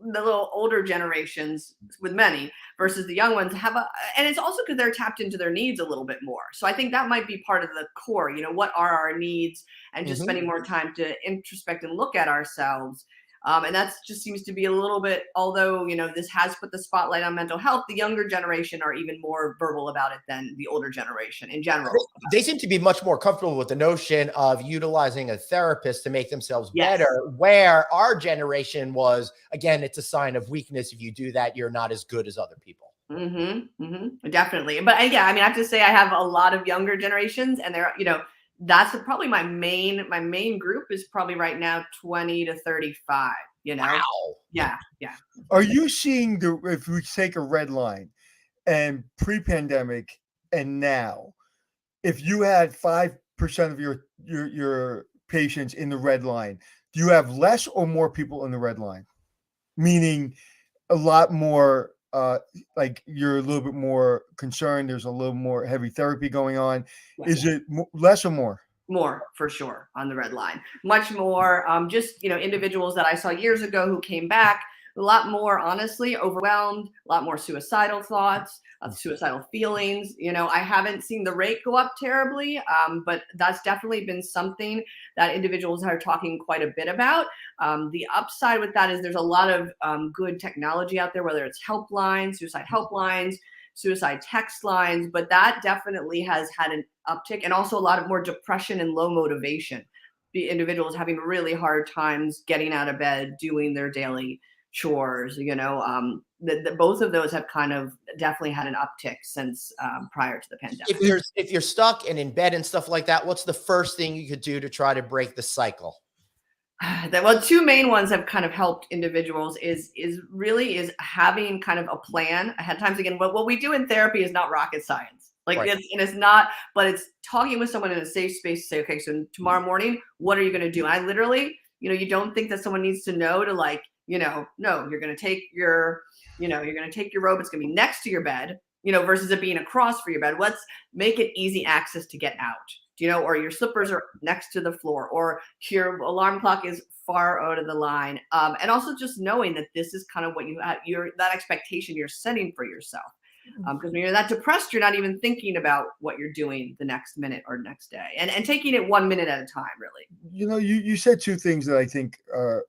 the little older generations, with many, versus the young ones and it's also because they're tapped into their needs a little bit more. So I think that might be part of the core, what are our needs, and just spending more time to introspect and look at ourselves. And that just seems to be a little bit, although, this has put the spotlight on mental health, the younger generation are even more verbal about it than the older generation in general. They seem to be much more comfortable with the notion of utilizing a therapist to make themselves better, where our generation was, again, it's a sign of weakness. If you do that, you're not as good as other people. Definitely. But yeah, I mean, I have to say I have a lot of younger generations, and they're, that's probably my main group is probably right now 20 to 35, Wow. Yeah. Are you seeing if we take a red line and pre-pandemic and now, if you had 5% of your patients in the red line, do you have less or more people in the red line? Meaning a lot more like you're a little bit more concerned, there's a little more heavy therapy going on. Yes. Is it less or more? More, for sure, on the red line. Much more. Just, individuals that I saw years ago who came back, a lot more, honestly, overwhelmed, a lot more suicidal thoughts, suicidal feelings. I haven't seen the rate go up terribly, but that's definitely been something that individuals are talking quite a bit about. The upside with that is there's a lot of good technology out there, whether it's helplines, suicide text lines, but that definitely has had an uptick, and also a lot of more depression and low motivation. The individuals having really hard times getting out of bed, doing their daily chores. Both of those have kind of definitely had an uptick since prior to the pandemic. If you're stuck and in bed and stuff like that, what's the first thing you could do to try to break the cycle? Well, two main ones have kind of helped individuals is having kind of a plan ahead of time. Again, what we do in therapy is not rocket science. Right. It's not, but it's talking with someone in a safe space to say, okay, so tomorrow morning, what are you going to do? And I literally, you don't think that someone needs to know to no, you're going to take your, you're going to take your robe. It's going to be next to your bed, versus it being across for your bed. Let's make it easy access to get out. Or your slippers are next to the floor, or your alarm clock is far out of the line. And also just knowing that this is kind of what you have, that expectation you're setting for yourself. Because when you're that depressed, you're not even thinking about what you're doing the next minute or next day, and taking it 1 minute at a time, really. You said two things that I think are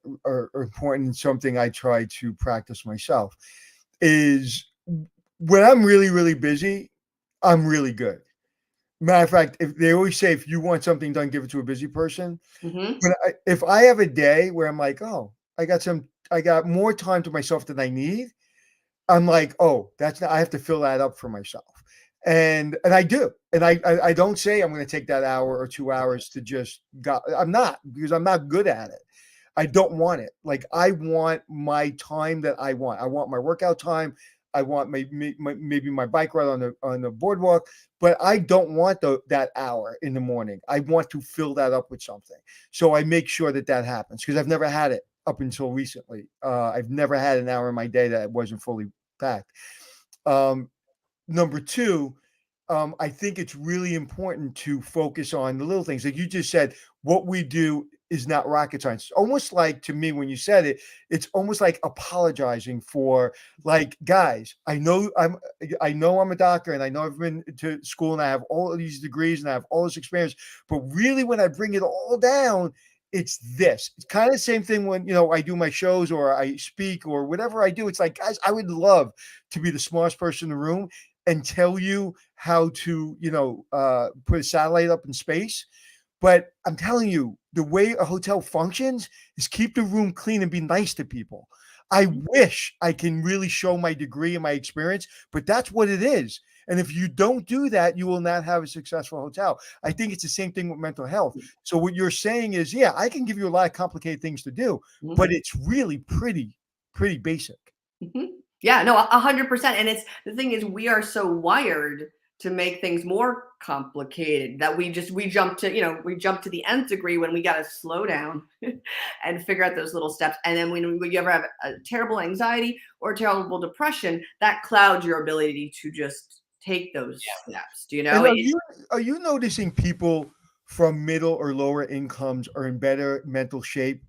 important, and something I try to practice myself is when I'm really, really busy, I'm really good. Matter of fact, if they always say, if you want something done, give it to a busy person. Mm-hmm. But if I have a day where I'm like, oh, I got more time to myself than I need, I'm like, oh, I have to fill that up for myself. And I do. And I don't say I'm going to take that hour or 2 hours to just go. I'm not, because I'm not good at it. I don't want it. Like, I want my time that I want. I want my workout time. I want maybe my bike ride on the boardwalk, but I don't want that hour in the morning. I want to fill that up with something. So I make sure that happens, because I've never had it up until recently. I've never had an hour in my day that wasn't fully packed. Number two, I think it's really important to focus on the little things. Like you just said, what we do is not rocket science. It's almost like, to me, when you said it, it's almost like apologizing for, like, guys, I know I'm a doctor, and I know I've been to school, and I have all of these degrees, and I have all this experience, but really, when I bring it all down, it's this. It's kind of the same thing when, I do my shows or I speak or whatever I do. It's like, guys, I would love to be the smartest person in the room and tell you how to, put a satellite up in space. But I'm telling you, the way a hotel functions is keep the room clean and be nice to people. I wish I can really show my degree and my experience, but that's what it is. And if you don't do that, you will not have a successful hotel. I think it's the same thing with mental health. So what you're saying is, yeah, I can give you a lot of complicated things to do, but it's really pretty basic. Mm-hmm. Yeah, no, 100%. And the thing is, we are so wired to make things more complicated that we jump to the nth degree when we got to slow down and figure out those little steps. And then when you ever have a terrible anxiety or terrible depression, that clouds your ability to just take those steps. Do you know? Are you noticing people from middle or lower incomes are in better mental shape,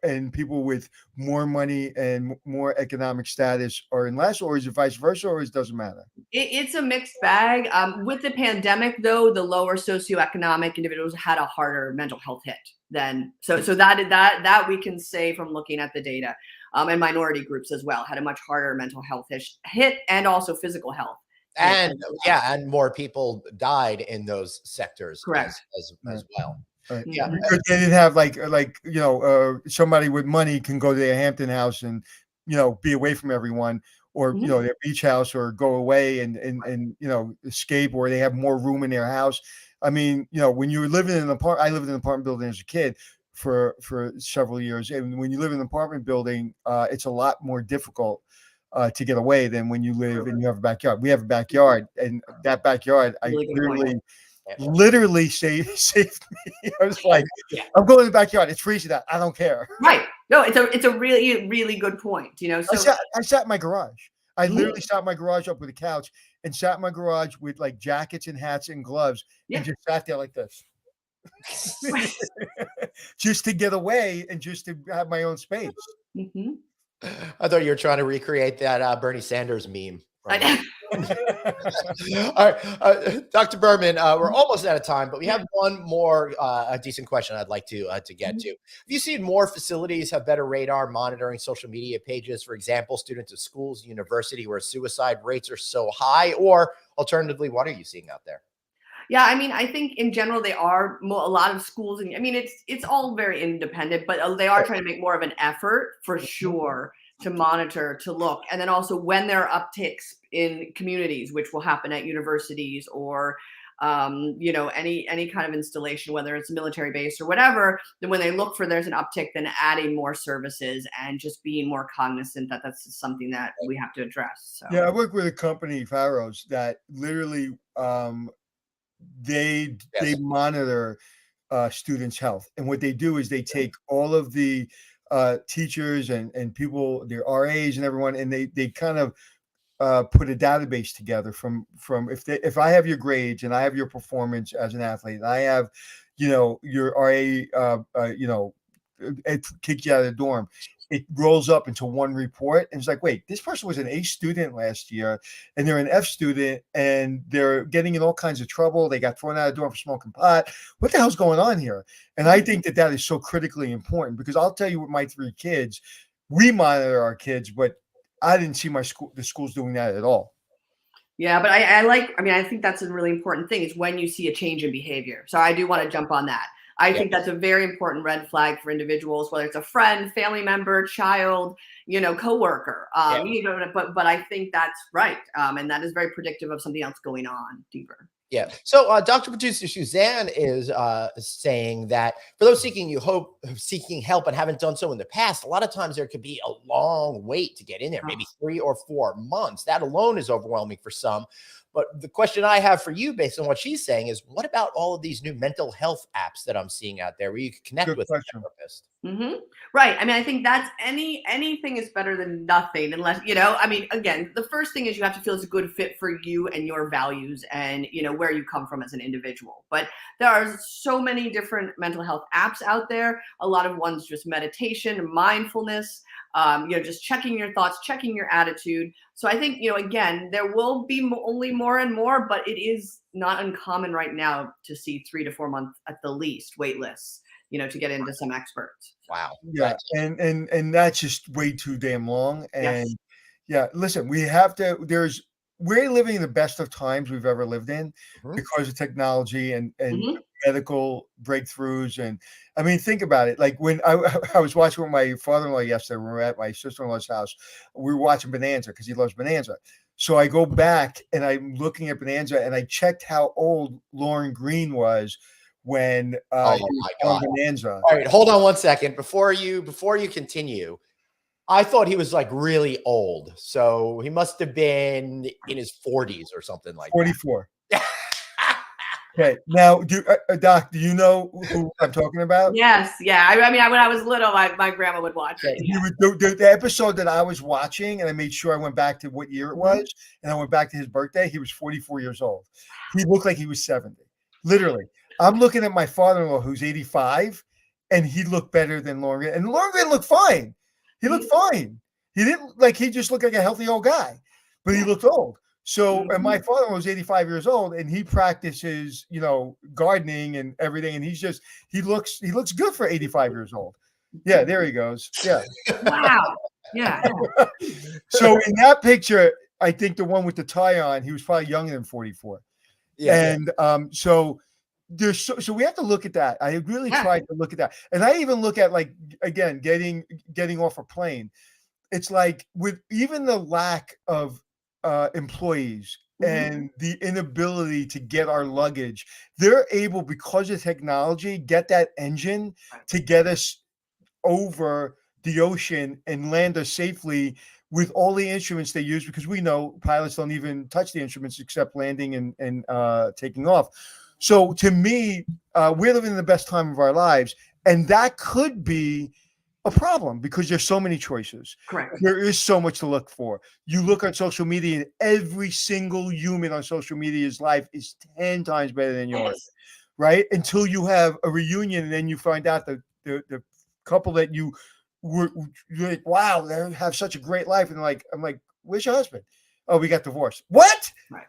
and people with more money and more economic status are in less, or is it vice versa, or it doesn't matter? It's a mixed bag. With the pandemic, though, the lower socioeconomic individuals had a harder mental health hit than so that we can say from looking at the data, and minority groups as well had a much harder mental health hit, and also physical health. And more people died in those sectors. Correct. as well. Right. Yeah, because they didn't have somebody with money can go to their Hampton house and be away from everyone, or their beach house, or go away and escape, or they have more room in their house. I mean, when you're living in an apartment, I lived in an apartment building as a kid for several years, and when you live in an apartment building, it's a lot more difficult to get away than when you live and you have a backyard. We have a backyard, and that backyard, literally saved me. I was like, I'm going to the backyard. It's freezing out. I don't care. Right. No, it's a really, really good point. So I sat in my garage. I literally sat my garage up with a couch and sat in my garage with like jackets and hats and gloves and just sat there like this. Just to get away and just to have my own space. Mm-hmm. I thought you were trying to recreate that Bernie Sanders meme. All right, Dr. Berman, we're almost out of time, but we have one more a decent question I'd like to get to. Have you seen more facilities have better radar monitoring social media pages? For example, students of schools, university, where suicide rates are so high, or alternatively, what are you seeing out there? Yeah, I mean, I think in general they are a lot of schools, and I mean it's all very independent, but they are trying to make more of an effort for sure to monitor, to look, and then also when there are upticks in communities, which will happen at universities or any kind of installation, whether it's a military base or whatever, then when they look for there's an uptick, then adding more services and just being more cognizant that that's something that we have to address. So. Yeah, I work with a company, Faros, that literally they monitor students' health, and what they do is they take all of the teachers and people, their RAs and everyone, and they kind of put a database together from if I have your grades and I have your performance as an athlete, and I have your RA it kicked you out of the dorm. It rolls up into one report, and it's like, wait, this person was an A student last year, and they're an F student, and they're getting in all kinds of trouble. They got thrown out of the door for smoking pot. What the hell's going on here? And I think that is so critically important, because I'll tell you, with my 3 kids, we monitor our kids, but I didn't see the schools doing that at all. Yeah, but I think that's a really important thing is when you see a change in behavior. So I do want to jump on that. I think that's a very important red flag for individuals, whether it's a friend, family member, child, coworker. But I think that's right. And that is very predictive of something else going on deeper. Yeah. So Dr. Producer Suzanne is saying that for those seeking help and haven't done so in the past, a lot of times there could be a long wait to get in there, maybe 3 or 4 months. That alone is overwhelming for some. But the question I have for you, based on what she's saying, is what about all of these new mental health apps that I'm seeing out there where you can connect with a therapist? Mm-hmm. Right. I mean, I think that's anything is better than nothing, unless, again, the first thing is you have to feel it's a good fit for you and your values and, where you come from as an individual. But there are so many different mental health apps out there. A lot of ones just meditation, mindfulness, just checking your thoughts, checking your attitude. So I think, again, there will be only more and more, but it is not uncommon right now to see 3 to 4 months at the least wait lists, to get into some experts. Wow. Yeah. And that's just way too damn long. And listen, we're living in the best of times we've ever lived in because of technology and medical breakthroughs. And I mean, think about it. Like when I was watching with my father-in-law yesterday, we were at my sister-in-law's house. We were watching Bonanza because he loves Bonanza. So I go back and I'm looking at Bonanza, and I checked how old Lauren Green was when Bonanza. All right, hold on one second before you continue. I thought he was like really old, so he must have been in his 40s or something like 44. That. Okay, now, Doc, do you know who I'm talking about? Yes, yeah. I mean, when I was little, my grandma would watch it. The episode that I was watching, and I made sure I went back to what year it was, and I went back to his birthday. He was 44 years old. He looked like he was 70, literally. I'm looking at my father-in-law, who's 85, and he looked better than Lauren. And Lauren looked fine. He looked fine. He he just looked like a healthy old guy, but he looked old. So, and my father-in-law was 85 years old, and he practices, gardening and everything. And he looks good for 85 years old. Yeah, there he goes. Yeah. Wow. Yeah. So in that picture, I think the one with the tie on, he was probably younger than 44. Yeah. And so we have to look at that. I really tried to look at that. And I even look at, like, again, getting off a plane. It's like with even the lack of employees and the inability to get our luggage, they're able, because of technology, get that engine to get us over the ocean and land us safely with all the instruments they use, because we know pilots don't even touch the instruments except landing and taking off. So to me, we're living in the best time of our lives, and that could be a problem because there's so many choices. Correct. There is so much to look for. You look on social media, and every single human on social media's life is 10 times better than yours, Yes. right? Until you have a reunion, and then you find out that the couple that you're like, wow, they have such a great life, and I'm like, where's your husband? Oh, we got divorced. What? Right.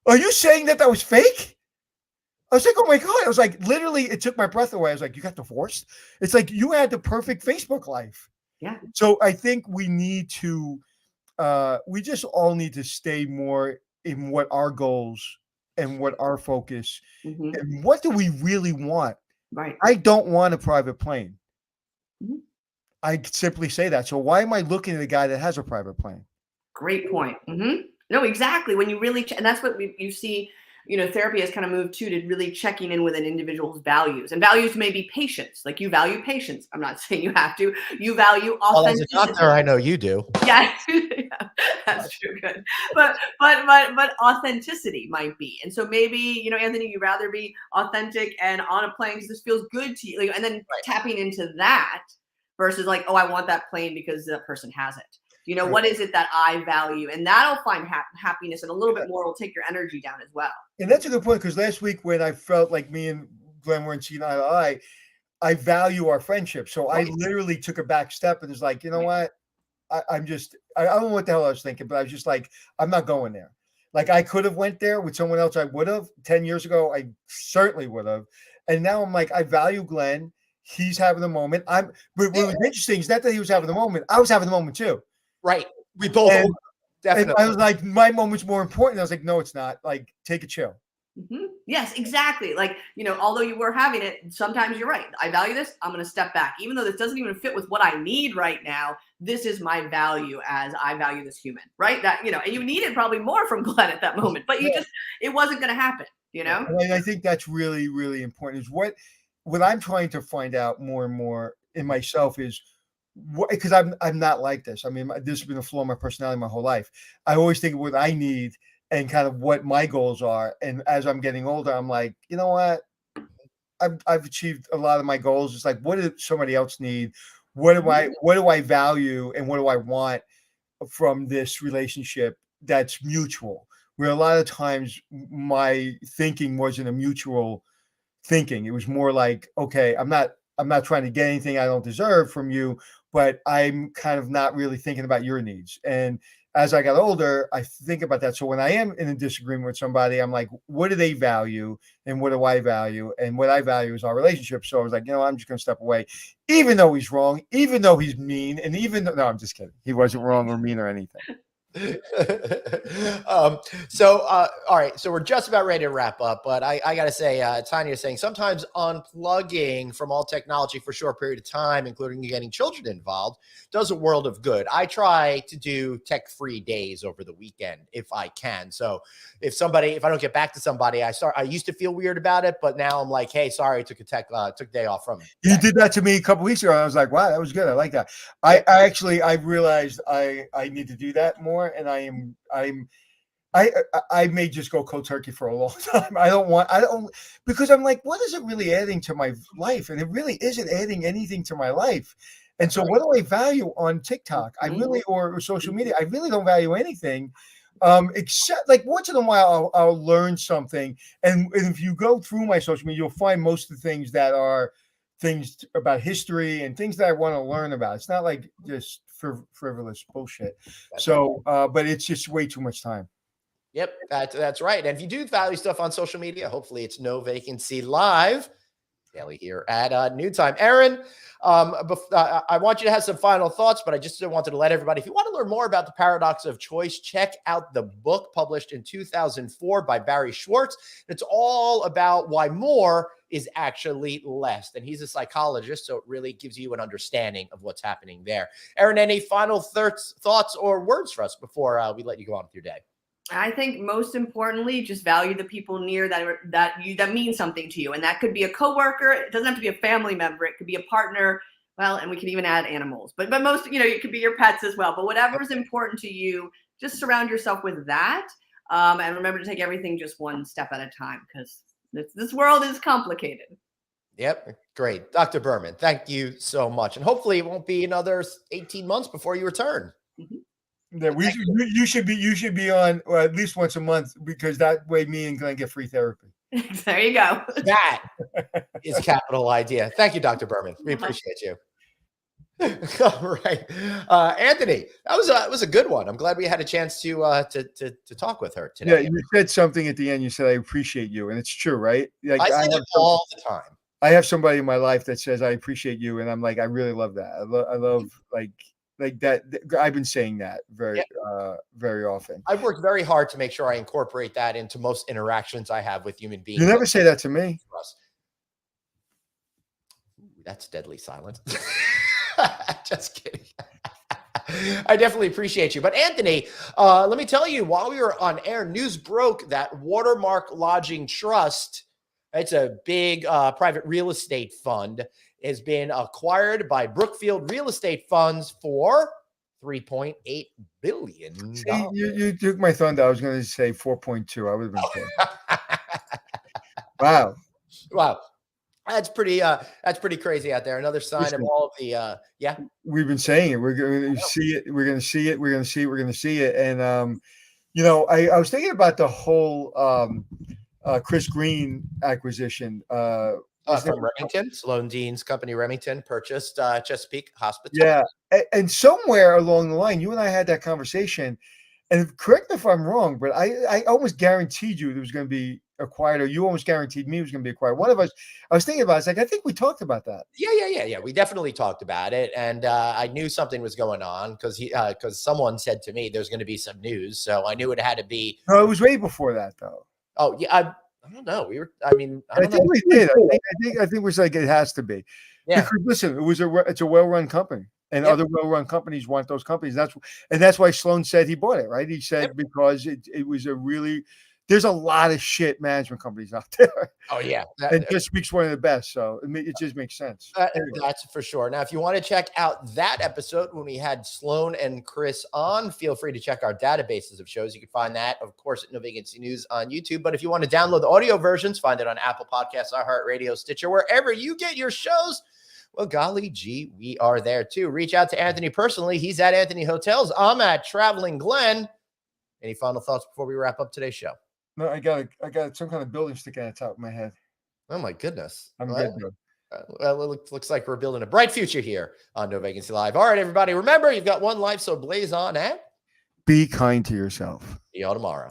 Are you saying that was fake? I was like, oh my God. I was like, literally, it took my breath away. I was like, you got divorced? It's like you had the perfect Facebook life. Yeah. So I think we need to, we just all need to stay more in what our goals and what our focus and what do we really want? Right. I don't want a private plane. Mhm. I simply say that. So why am I looking at a guy that has a private plane? Great point. No, exactly. When you really, and that's what you see, therapy has kind of moved to really checking in with an individual's values. And values may be patience. Like you value patience. I'm not saying you have to. You value Well, as a authenticity. doctor, I know you do. Yeah, yeah, that's true. Good, but authenticity might be, and so maybe Anthony, you'd rather be authentic and on a plane because this feels good to you, and then tapping into that versus like, oh, I want that plane because that person has it. What is it that I value, and that'll find happiness, and a little bit more will take your energy down as well. And that's a good point because last week when I felt like me and Glenn were in seeing eye to eye, I value our friendship. So I literally took a back step and was like, you know what? I don't know what the hell I was thinking, but I was just like, I'm not going there. Like I could have went there with someone else. I would have 10 years ago. I certainly would have. And now I'm like, I value Glenn. He's having a moment. But what was interesting is not that he was having the moment. I was having the moment too. Right. We both definitely. And I was like, my moment's more important. I was like, no, it's not. Like, take a chill. Yes, exactly. Like, although you were having it, sometimes you're right. I value this. I'm going to step back. Even though this doesn't even fit with what I need right now, this is my value as I value this human, right? That, and you needed probably more from Glenn at that moment, but it wasn't going to happen, And I think that's really, really important is what I'm trying to find out more and more in myself is because I'm not like this. I mean, this has been a flaw in my personality my whole life. I always think of what I need and kind of what my goals are. And as I'm getting older, I'm like, you know what? I've achieved a lot of my goals. It's like, what does somebody else need? What do I value and what do I want from this relationship that's mutual? Where a lot of times my thinking wasn't a mutual thinking. It was more like, okay, I'm not trying to get anything I don't deserve from you, but I'm kind of not really thinking about your needs. And as I got older, I think about that. So when I am in a disagreement with somebody, I'm like, what do they value and what do I value? And what I value is our relationship. So I was like, I'm just going to step away, even though he's wrong, even though he's mean. And even though, no, I'm just kidding. He wasn't wrong or mean or anything. All right, so we're just about ready to wrap up, but I gotta say, Tanya is saying sometimes unplugging from all technology for a short period of time, including getting children involved, does a world of good. I try to do tech-free days over the weekend if I can. So if I don't get back to somebody, I used to feel weird about it, but now I'm like, hey, sorry, I took a day off from it. You did that to me a couple weeks ago. I was like, wow, that was good. I like that. I realized I need to do that more. And I may just go cold turkey for a long time. Because I'm like, what is it really adding to my life? And it really isn't adding anything to my life. And so what do I value on TikTok? Or social media? I really don't value anything. Except like once in a while I'll learn something. And if you go through my social media, you'll find most of the things that are things about history and things that I want to learn about. It's not like just frivolous bullshit. So, but it's just way too much time. Yep, that's right. And if you do value stuff on social media, hopefully it's No Vacancy Live daily here at noon time. Aaron, I want you to have some final thoughts, but I just wanted to let everybody, if you want to learn more about the paradox of choice, check out the book published in 2004 by Barry Schwartz. It's all about why more is actually less. And he's a psychologist, so it really gives you an understanding of what's happening there. Aaron, any final thoughts or words for us before we let you go on with your day? I think most importantly, just value the people near that mean something to you. And that could be a coworker. It doesn't have to be a family member. It could be a partner. Well, and we can even add animals, but most, it could be your pets as well, but whatever is important to you, just surround yourself with that. And remember to take everything just one step at a time because this world is complicated. Yep. Great. Dr. Berman, thank you so much. And hopefully it won't be another 18 months before you return. Yeah, you should be on at least once a month, because that way me and Glenn get free therapy. There you go. That is capital idea. Thank you, Dr. Berman. We appreciate you. All right. Anthony, that was a good one. I'm glad we had a chance to talk with her today. Yeah, you said something at the end. You said, I appreciate you. And it's true, right? Like, I say it all the time. I have somebody in my life that says, I appreciate you. And I'm like, I really love that. I love like that. I've been saying that very often. I've worked very hard to make sure I incorporate that into most interactions I have with human beings. You never say that to me. That's deadly silent. Just kidding. I definitely appreciate you. But Anthony, let me tell you, while we were on air, news broke that Watermark Lodging Trust, it's a big private real estate fund, has been acquired by Brookfield Real Estate Funds for $3.8 billion. See, you took my thunder. I was going to say 4.2. I would have been Wow. Wow. That's pretty crazy out there. Another sign of all of the We've been saying it. We're going to see it. We're going to see it. We're going to see it. We're going to see it. And I was thinking about the whole Chris Green acquisition. From Remington, Sloan Dean's company, Remington, purchased Chesapeake Hospital. Yeah, and somewhere along the line, you and I had that conversation. And correct me if I'm wrong, but I almost guaranteed you it was going to be acquired, or you almost guaranteed me it was going to be acquired. One of us, I was thinking about it. It's like, I think we talked about that. Yeah. We definitely talked about it. And I knew something was going on because someone said to me there's going to be some news. So I knew it had to be. No, it was way before that, though. Oh, yeah. I don't know. I think we did. I think it was like, it has to be. Yeah. Because, listen, it's a well-run company. And other well-run companies want those companies. That's why Sloan said he bought it, right? He said because it was there's a lot of shit management companies out there. Oh yeah, and Chesapeake's one of the best, so it just makes sense. That's for sure. Now, if you want to check out that episode when we had Sloan and Chris on, feel free to check our databases of shows. You can find that, of course, at No Vacancy News on YouTube. But if you want to download the audio versions, find it on Apple Podcasts, iHeartRadio, Stitcher, wherever you get your shows. Well, golly gee, we are there too. Reach out to Anthony personally. He's at Anthony Hotels. I'm at Traveling Glenn. Any final thoughts before we wrap up today's show? No, I got some kind of building sticking on the top of my head. Oh my goodness. I'm good. Well, it looks like we're building a bright future here on No Vacancy Live. All right, everybody. Remember, you've got one life, so blaze on and be kind to yourself. see y'all tomorrow.